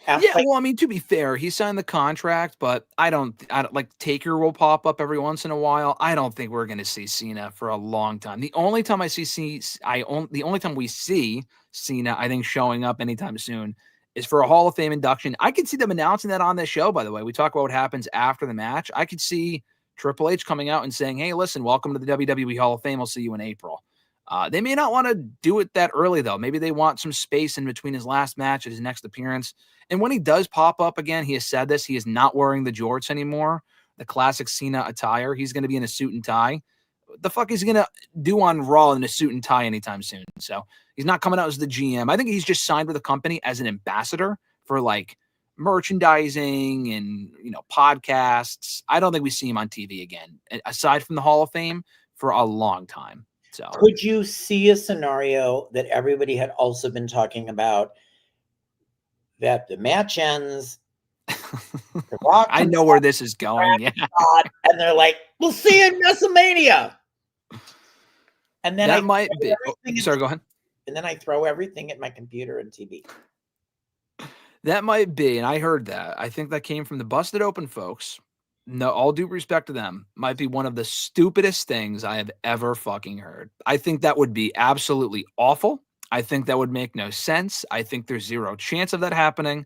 Yeah, well, I mean, to be fair, he signed the contract, but I don't like Taker will pop up every once in a while. I don't think we're going to see Cena for a long time. The only time the only time we see Cena, I think, showing up anytime soon is for a Hall of Fame induction. I could see them announcing that on this show, by the way. We talk about what happens after the match. I could see Triple H coming out and saying, hey, listen, welcome to the WWE Hall of Fame. We'll see you in April. They may not want to do it that early, though. Maybe they want some space in between his last match and his next appearance. And when he does pop up again, he has said this, he is not wearing the jorts anymore, the classic Cena attire. He's going to be in a suit and tie. What the fuck is he going to do on Raw in a suit and tie anytime soon? So he's not coming out as the GM. I think he's just signed with the company as an ambassador for like merchandising and, you know, podcasts. I don't think we see him on TV again, aside from the Hall of Fame, for a long time. So could you see a scenario that everybody had also been talking about, that the match ends, the Rock I know where this is going, yeah. and they're like, we'll see you in WrestleMania. And then that might be. Sorry, go ahead. And then I throw everything at my computer and TV. That might be, and I heard that. I think that came from the Busted Open folks. No, all due respect to them, might be one of the stupidest things I have ever fucking heard. I think that would be absolutely awful. I think that would make no sense. I think there's zero chance of that happening.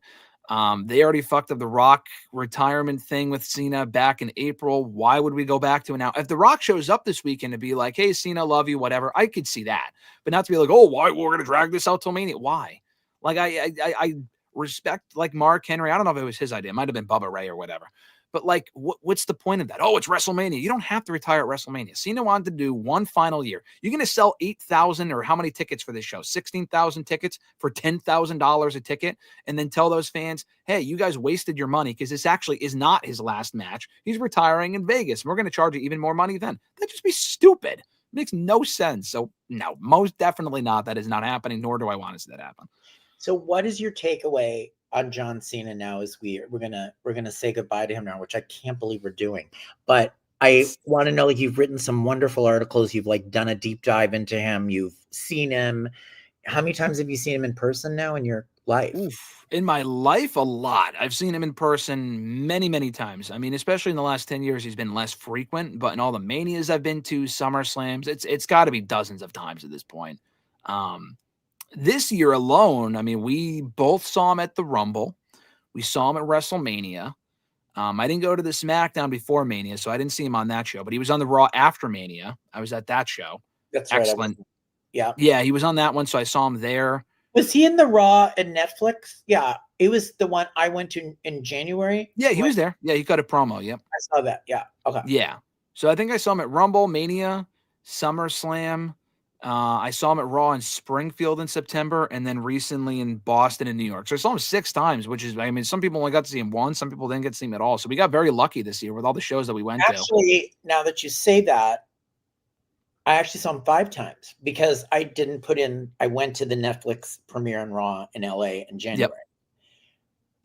They already fucked up the Rock retirement thing with Cena back in April. Why would we go back to it now? If the Rock shows up this weekend to be like, hey, Cena, love you, whatever, I could see that. But not to be like, oh, why we're gonna drag this out till Mania? Why? Like I respect like Mark Henry. I don't know if it was his idea. It might have been Bubba Ray or whatever. But like, what's the point of that? Oh, it's WrestleMania. You don't have to retire at WrestleMania. Cena wanted to do one final year. You're going to sell 8,000 or how many tickets for this show? 16,000 tickets for $10,000 a ticket, and then tell those fans, hey, you guys wasted your money because this actually is not his last match. He's retiring in Vegas, and we're going to charge you even more money then. That'd just be stupid. It makes no sense. So no, most definitely not. That is not happening, nor do I want to see that happen. So what is your takeaway on John Cena now as we're gonna say goodbye to him now, which I can't believe we're doing. But I want to know, like, you've written some wonderful articles, you've like done a deep dive into him, you've seen him. How many times have you seen him in person now in your life? Oof. In my life, a lot. I've seen him in person many, many times. I mean, especially in the last 10 years, he's been less frequent, but in all the manias I've been to, SummerSlams, it's got to be dozens of times at this point. This year alone, I mean, we both saw him at the Rumble. We saw him at WrestleMania. I didn't go to the SmackDown before Mania, so I didn't see him on that show, but he was on the Raw after Mania. I was at that show. That's excellent. Right. Yeah. Yeah, he was on that one, so I saw him there. Was he in the Raw and Netflix? Yeah, it was the one I went to in January. Yeah, he was there. Yeah, he got a promo. Yep. I saw that. Yeah. Okay. Yeah. So I think I saw him at Rumble, Mania, SummerSlam. I saw him at Raw in Springfield in September, and then recently in Boston and New York. So I saw him 6 times, which is, I mean, some people only got to see him once. Some people didn't get to see him at all. So we got very lucky this year with all the shows that we went to. Actually, now that you say that, I actually saw him 5 times because I didn't put in, I went to the Netflix premiere on Raw in LA in January.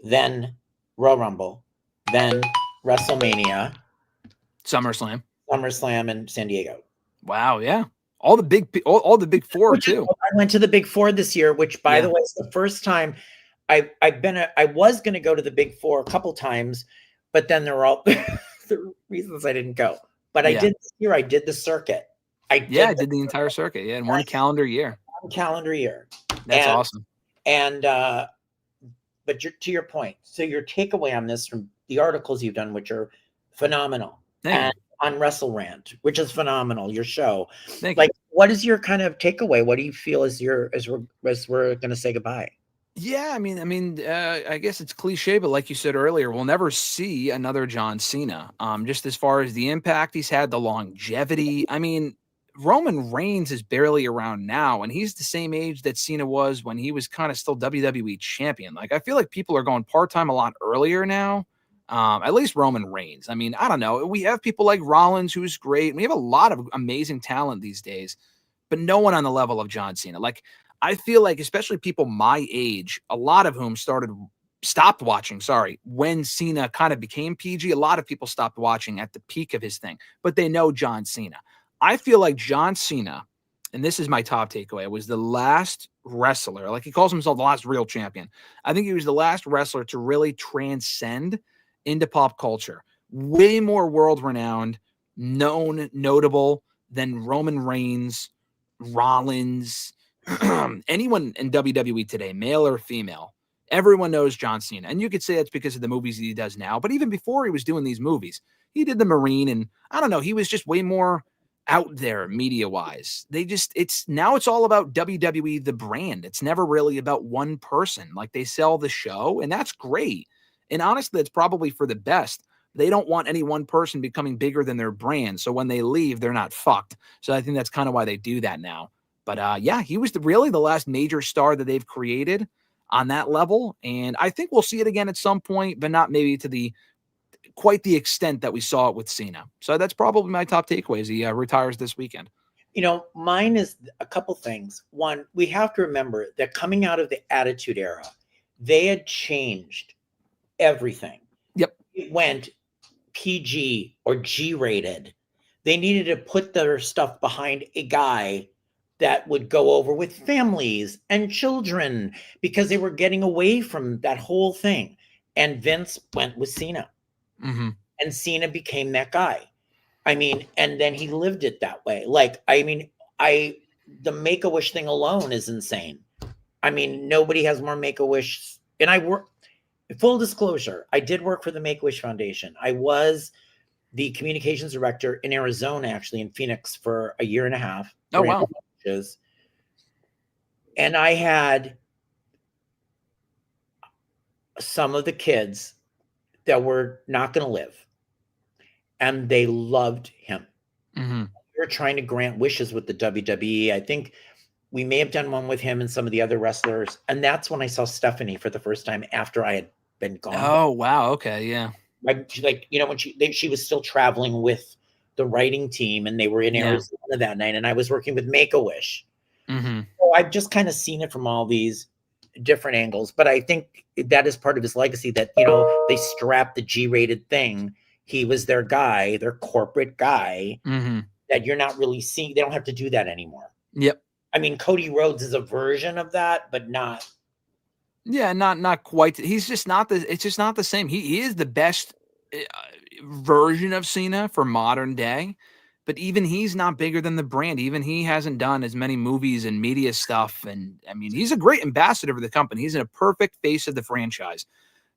Yep. Then Royal Rumble, then WrestleMania, SummerSlam in San Diego. Wow, yeah. All the big four too. I went to the big four this year, which by the way is the first time I was going to go to the big four a couple times, but then there were all the reasons I didn't go. But I did this year. I did the circuit. I did the entire circuit. Yeah, in one calendar year. One calendar year. That's awesome. And but to your point, so your takeaway on this from the articles you've done, which are phenomenal, and on WrestleRant, which is phenomenal, your show. What is your kind of takeaway? What do you feel as we're going to say goodbye? Yeah, I mean, I guess it's cliche, but like you said earlier, we'll never see another John Cena. Just as far as the impact he's had, the longevity. I mean, Roman Reigns is barely around now, and he's the same age that Cena was when he was kind of still WWE champion. Like, I feel like people are going part-time a lot earlier now. At least Roman Reigns. I mean, I don't know. We have people like Rollins, who's great. We have a lot of amazing talent these days, but no one on the level of John Cena. Like, I feel like, especially people my age, a lot of whom stopped watching, when Cena kind of became PG. A lot of people stopped watching at the peak of his thing, but they know John Cena. I feel like John Cena, and this is my top takeaway, was the last wrestler, like he calls himself the last real champion. I think he was the last wrestler to really transcend into pop culture. Way more world-renowned, known, notable than Roman Reigns, Rollins, anyone in WWE today, male or female. Everyone knows John Cena. And you could say that's because of the movies he does now. But even before he was doing these movies, he did the Marine, and I don't know, he was just way more out there media-wise. It's all about WWE, the brand. It's never really about one person. Like, they sell the show, and that's great. And honestly, it's probably for the best. They don't want any one person becoming bigger than their brand. So when they leave, they're not fucked. So I think that's kind of why they do that now. But he was really the last major star that they've created on that level. And I think we'll see it again at some point, but not maybe to quite the extent that we saw it with Cena. So that's probably my top takeaway as he retires this weekend. You know, mine is a couple things. One, we have to remember that coming out of the Attitude Era, they had changed everything. Yep. It went PG or G-rated. They needed to put their stuff behind a guy that would go over with families and children because they were getting away from that whole thing. And Vince went with Cena. Mm-hmm. And Cena became that guy. I mean, and then he lived it that way. Like, I mean, the Make-A-Wish thing alone is insane. I mean, nobody has more Make-A-Wish. And I work, full disclosure, I did work for the Make-A-Wish Foundation. I was the communications director in Arizona, actually in Phoenix, for a year and a half. Oh, wow. And I had some of the kids that were not going to live, and they loved him. Mm-hmm. We were trying to grant wishes with the WWE. I think we may have done one with him and some of the other wrestlers. And that's when I saw Stephanie for the first time after I had been gone. Oh, wow. Okay. Yeah. Like, you know, when she was still traveling with the writing team, and they were in Arizona that night, and I was working with Make-A-Wish. Mm-hmm. So I've just kind of seen it from all these different angles, but I think that is part of his legacy, that, you know, they strapped the G-rated thing. He was their guy, their corporate guy, that you're not really seeing. They don't have to do that anymore. Yep. I mean, Cody Rhodes is a version of that, but not. Yeah, not quite. He's just not the. It's just not the same. He is the best version of Cena for modern day, but even he's not bigger than the brand. Even he hasn't done as many movies and media stuff. And I mean, he's a great ambassador for the company. He's in a perfect face of the franchise.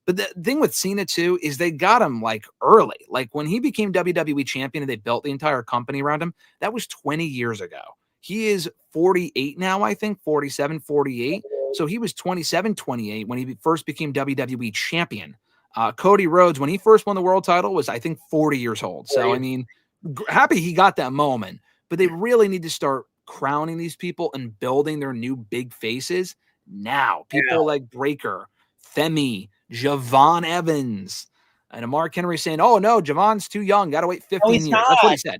But the thing with Cena too is they got him like early. Like when he became WWE champion and they built the entire company around him, that was 20 years ago. He is 48 now, I think, 47, 48. So he was 27, 28 when he first became WWE champion. Cody Rhodes, when he first won the world title, was, I think, 40 years old. So, I mean, happy he got that moment. But they really need to start crowning these people and building their new big faces now. People like Breaker, Femi, Javon Evans, and Mark Henry saying, "Oh no, Javon's too young. Got to wait 15 years." Not. That's what he said.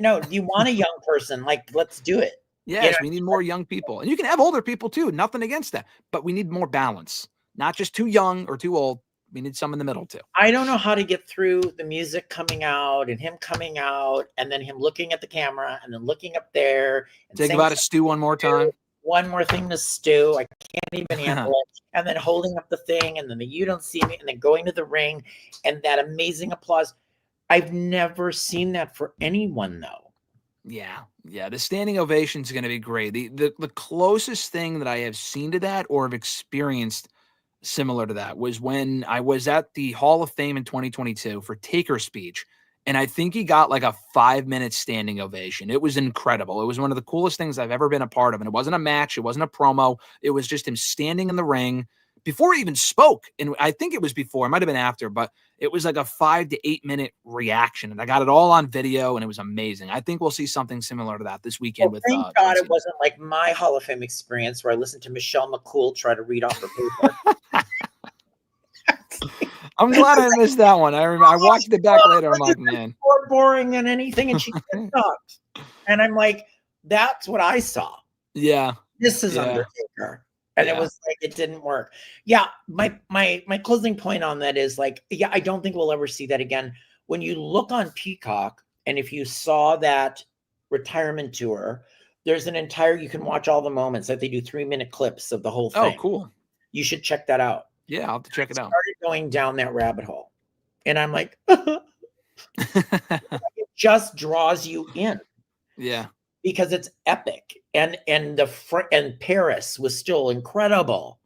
No, you want a young person? Like, let's do it. Yes, you know? We need more young people, and you can have older people too. Nothing against that, but we need more balance. Not just too young or too old. We need some in the middle too. I don't know how to get through the music coming out and him coming out, and then him looking at the camera and then looking up there. And think about it, Stu, one more time. One more thing to Stu. I can't even handle it. And then holding up the thing, and then you don't see me, and then going to the ring, and that amazing applause. I've never seen that for anyone, though. Yeah. The standing ovation is going to be great. The closest thing that I have seen to that or have experienced similar to that was when I was at the Hall of Fame in 2022 for Taker's speech. And I think he got like a 5-minute standing ovation. It was incredible. It was one of the coolest things I've ever been a part of. And it wasn't a match. It wasn't a promo. It was just him standing in the ring before he even spoke. And I think it was before, it might've been after, but it was like a 5 to 8 minute reaction. And I got it all on video, and it was amazing. I think we'll see something similar to that this weekend. Thank God it wasn't like my Hall of Fame experience where I listened to Michelle McCool try to read off her paper. I'm glad I missed that one. I watched it back later. I'm like, man, more boring than anything, and she sucked. And I'm like, that's what I saw. Yeah, this is Undertaker, and it was like it didn't work. Yeah, my closing point on that is like, I don't think we'll ever see that again. When you look on Peacock, and if you saw that retirement tour, there's an entire, you can watch all the moments that they do 3-minute clips of the whole thing. Oh, cool. You should check that out. Yeah, I'll have to check it out. Started going down that rabbit hole, and I'm like, it just draws you in. Yeah, because it's epic, and Paris was still incredible.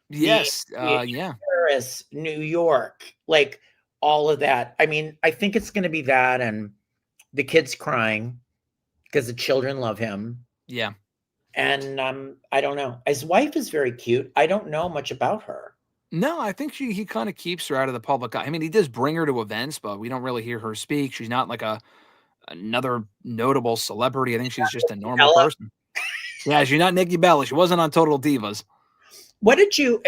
Yes, Paris, New York, like all of that. I mean, I think it's going to be that, and the kids crying because the children love him. Yeah, and I don't know. His wife is very cute. I don't know much about her. No, I think he kind of keeps her out of the public eye. I mean, he does bring her to events, but we don't really hear her speak. She's not like another notable celebrity. I think she's just a normal person. Yeah, she's not Nikki Bella. She wasn't on Total Divas. What did you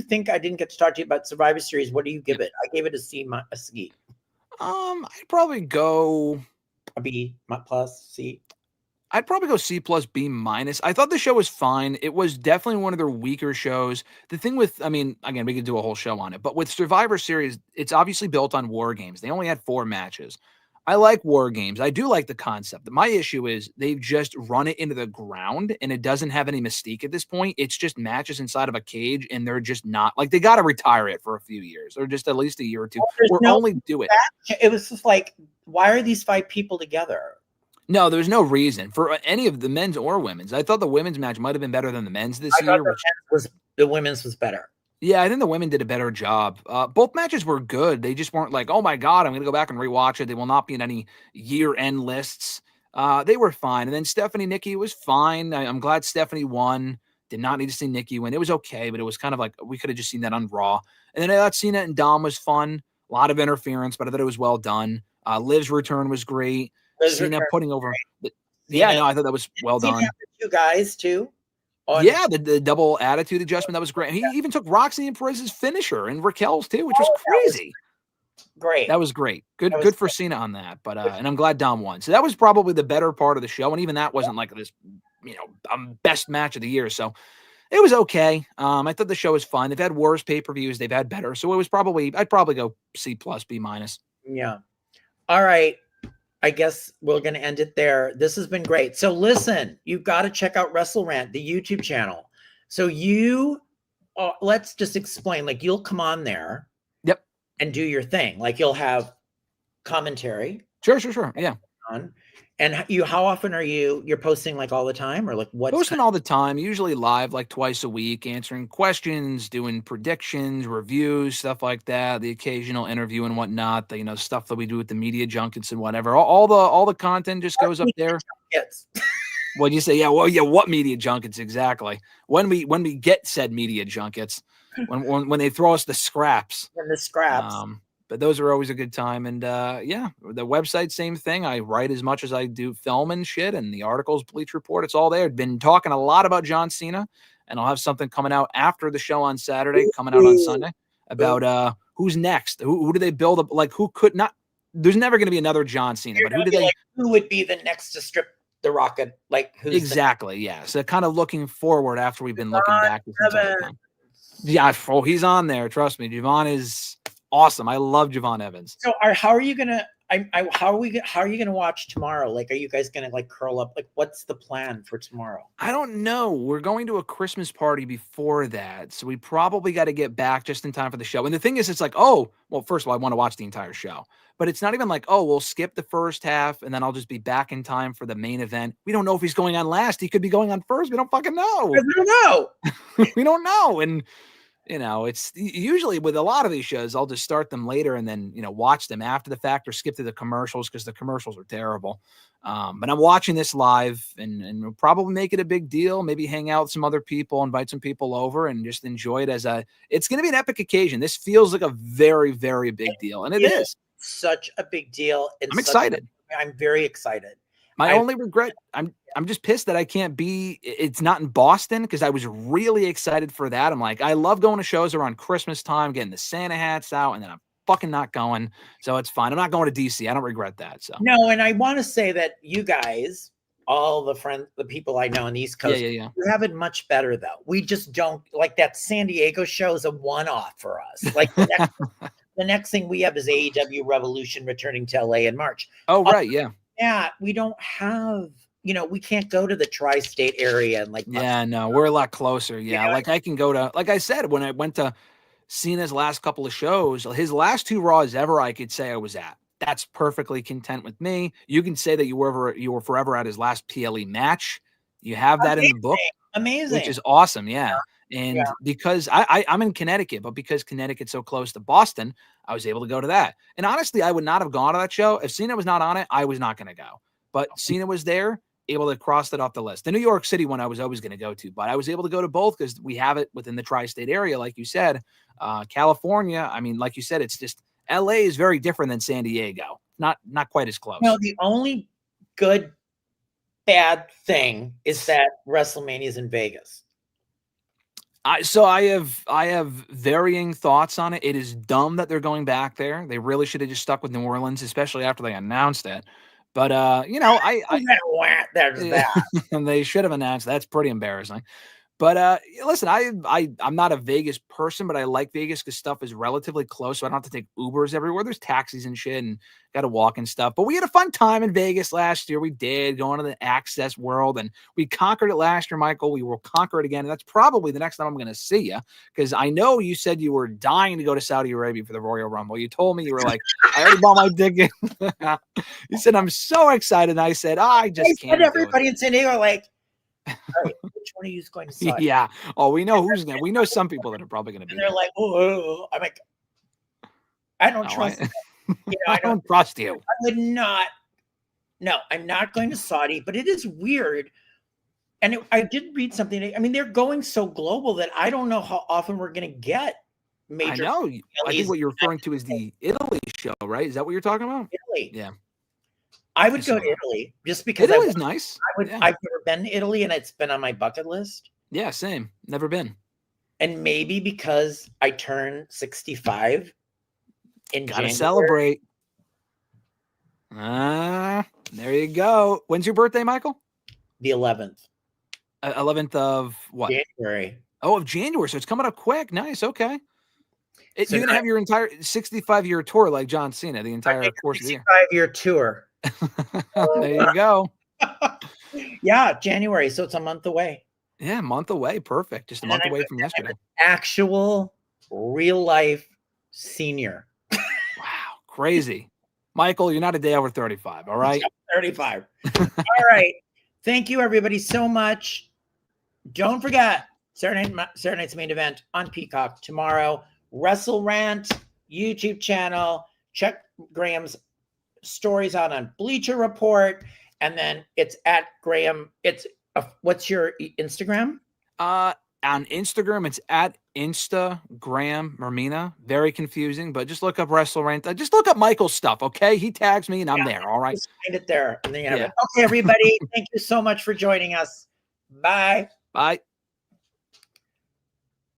think? I didn't get to talk to you about Survivor Series. What do you give it? I gave it a C. I'd probably go a B plus C. I'd probably go C plus B minus. I thought the show was fine. It was definitely one of their weaker shows. The thing with, I mean, again, we could do a whole show on it, but with Survivor Series, it's obviously built on War Games. They only had 4 matches. I like War Games. I do like the concept. My issue is they've just run it into the ground, and it doesn't have any mystique at this point. It's just matches inside of a cage, and they're just not, like, they got to retire it for a few years, or just at least a year or two, or only do it. It was just like, why are these 5 people together? No, there was no reason for any of the men's or women's. I thought the women's match might have been better than the men's this I thought year, which the women's was better. yeah, I think the women did a better job. Both matches were good. They just weren't like, oh my God, I'm going to go back and rewatch it. They will not be in any year-end lists. They were fine. And then Stephanie Nikki was fine. I'm glad Stephanie won. Did not need to see Nikki win. It was okay, but it was kind of like we could have just seen that on Raw. And then I thought Cena and Dom was fun. A lot of interference, but I thought it was well done. Liv's return was great. Cena putting over. Yeah, no, I thought that was well done. Two guys too. Yeah, the double attitude adjustment, that was great. He even took Roxy and Perez's finisher and Raquel's too, which was crazy. Great. That was great. Good for Cena on that. But and I'm glad Dom won. So that was probably the better part of the show. And even that wasn't like this, best match of the year. So it was okay. I thought the show was fun. They've had worse pay-per-views. They've had better. So it was I'd probably go C+, B-. Yeah. All right. I guess we're going to end it there. This has been great. So listen, you've got to check out WrestleRant, the YouTube channel. So let's just explain, like you'll come on there. Yep. And do your thing. Like you'll have commentary. Sure. Yeah. And how often you're posting like all the time or like what? Posting all the time, usually live like twice a week, answering questions, doing predictions, reviews, stuff like that, the occasional interview and whatnot, the stuff that we do with the media junkets and whatever. All the content just goes up there. Yes. What'd you say? Yeah, what media junkets exactly? When we get said media junkets, when they throw us the scraps. And the scraps. But those are always a good time. And the website, same thing. I write as much as I do film and shit, and the articles, Bleacher Report, it's all there. Been talking a lot about John Cena, and I'll have something coming out after the show on Saturday, coming out on Sunday, about who's next. Who do they build up? Like who could not? There's never going to be another John Cena, but who would be the next to strip the Rocket? Like who's exactly? Yeah. So kind of looking forward after we've been looking back. Yeah. Oh, he's on there. Trust me, Javon is awesome. I love Javon Evans. So how are you gonna how are you gonna watch tomorrow? Like, are you guys gonna like curl up? Like, what's the plan for tomorrow? I don't know. We're going to a Christmas party before that, so we probably got to get back just in time for the show. And the thing is, it's like, oh, well, first of all, I want to watch the entire show, but it's not even like, oh, we'll skip the first half and then I'll just be back in time for the main event. We don't know if he's going on last. He could be going on first. We don't fucking know. We don't know. We don't know. And it's usually with a lot of these shows, I'll just start them later and then, watch them after the fact or skip to the commercials because the commercials are terrible. But I'm watching this live and we'll probably make it a big deal. Maybe hang out with some other people, invite some people over and just enjoy it it's going to be an epic occasion. This feels like a very, very big deal. And it is such a big deal. I'm excited. I'm very excited. My only regret, I'm just pissed that it's not in Boston because I was really excited for that. I'm like, I love going to shows around Christmas time, getting the Santa hats out, and then I'm fucking not going. So it's fine. I'm not going to DC. I don't regret that. So no, and I want to say that you guys, all the people I know on the East Coast, you have it much better though. We just don't like that San Diego show is a one-off for us. Like the next thing we have is AEW Revolution returning to LA in March. Oh, right. Yeah. Yeah, we don't have, we can't go to the tri-state area and we're a lot closer. Yeah, like I can go to, like I said, when I went to Cena's last couple of shows, his last 2 Raws ever, I could say I was at. That's perfectly content with me. You can say that you were forever at his last PLE match. You have that in the book. Amazing. Which is awesome. Yeah. And because I'm in Connecticut, but because Connecticut's so close to Boston, I was able to go to that. And honestly, I would not have gone to that show. If Cena was not on it, I was not going to go. But Cena was there, able to cross that off the list. The New York City one I was always going to go to, but I was able to go to both because we have it within the tri-state area, like you said. California, I mean, like you said, it's just LA is very different than San Diego. Not quite as close. No, the only bad thing is that WrestleMania is in Vegas. I have varying thoughts on it. It is dumb that they're going back there. They really should have just stuck with New Orleans, especially after they announced it. But there's that. And they should have announced. That's pretty embarrassing. But listen, I'm not a Vegas person, but I like Vegas because stuff is relatively close, so I don't have to take Ubers everywhere. There's taxis and shit, and got to walk and stuff. But we had a fun time in Vegas last year. We did going to the Access World, and we conquered it last year, Michael. We will conquer it again, and that's probably the next time I'm going to see you, because I know you said you were dying to go to Saudi Arabia for the Royal Rumble. You told me you were like, I already bought my ticket. You said I'm so excited, and I said I just can't. Everybody in San Diego like. All right, which one of you is going to Saudi? Yeah. Oh, we know who's going. We know some people that are probably going to be. And they're like, oh, I'm like, I don't trust. I don't trust you. I would not. No, I'm not going to Saudi. But it is weird. And I did read something. I mean, they're going so global that I don't know how often we're going to get major. I know. I think what you're referring to is the Italy show, right? Is that what you're talking about? Italy. Yeah. I would go to Italy just because Italy's nice. I've never been to Italy, and it's been on my bucket list. Yeah, same. Never been. And maybe because I turn 65 in January. Gotta celebrate. There you go. When's your birthday, Michael? The 11th. 11th of what? January. Oh, of January. So it's coming up quick. Nice. Okay. So you're gonna have your entire 65-year tour like John Cena, the entire course of the year. 65-year tour. There you go. Yeah, January. So it's a month away. Yeah, a month away. Perfect. Just a month away from yesterday. Actual real life senior. Wow, crazy. Michael, you're not a day over 35. All right. 35. All right. Thank you, everybody, so much. Don't forget Saturday night's main event on Peacock tomorrow. WrestleRant YouTube channel. Check Graham's stories out on Bleacher Report, and then it's at Graham. It's what's your Instagram? On Instagram, it's at Instagram Mirmina. Very confusing, but just look up WrestleRant. Just look up Michael's stuff, okay? He tags me, and I'm there. All right, just find it there, and then you have it. Okay, everybody, thank you so much for joining us. Bye. Bye.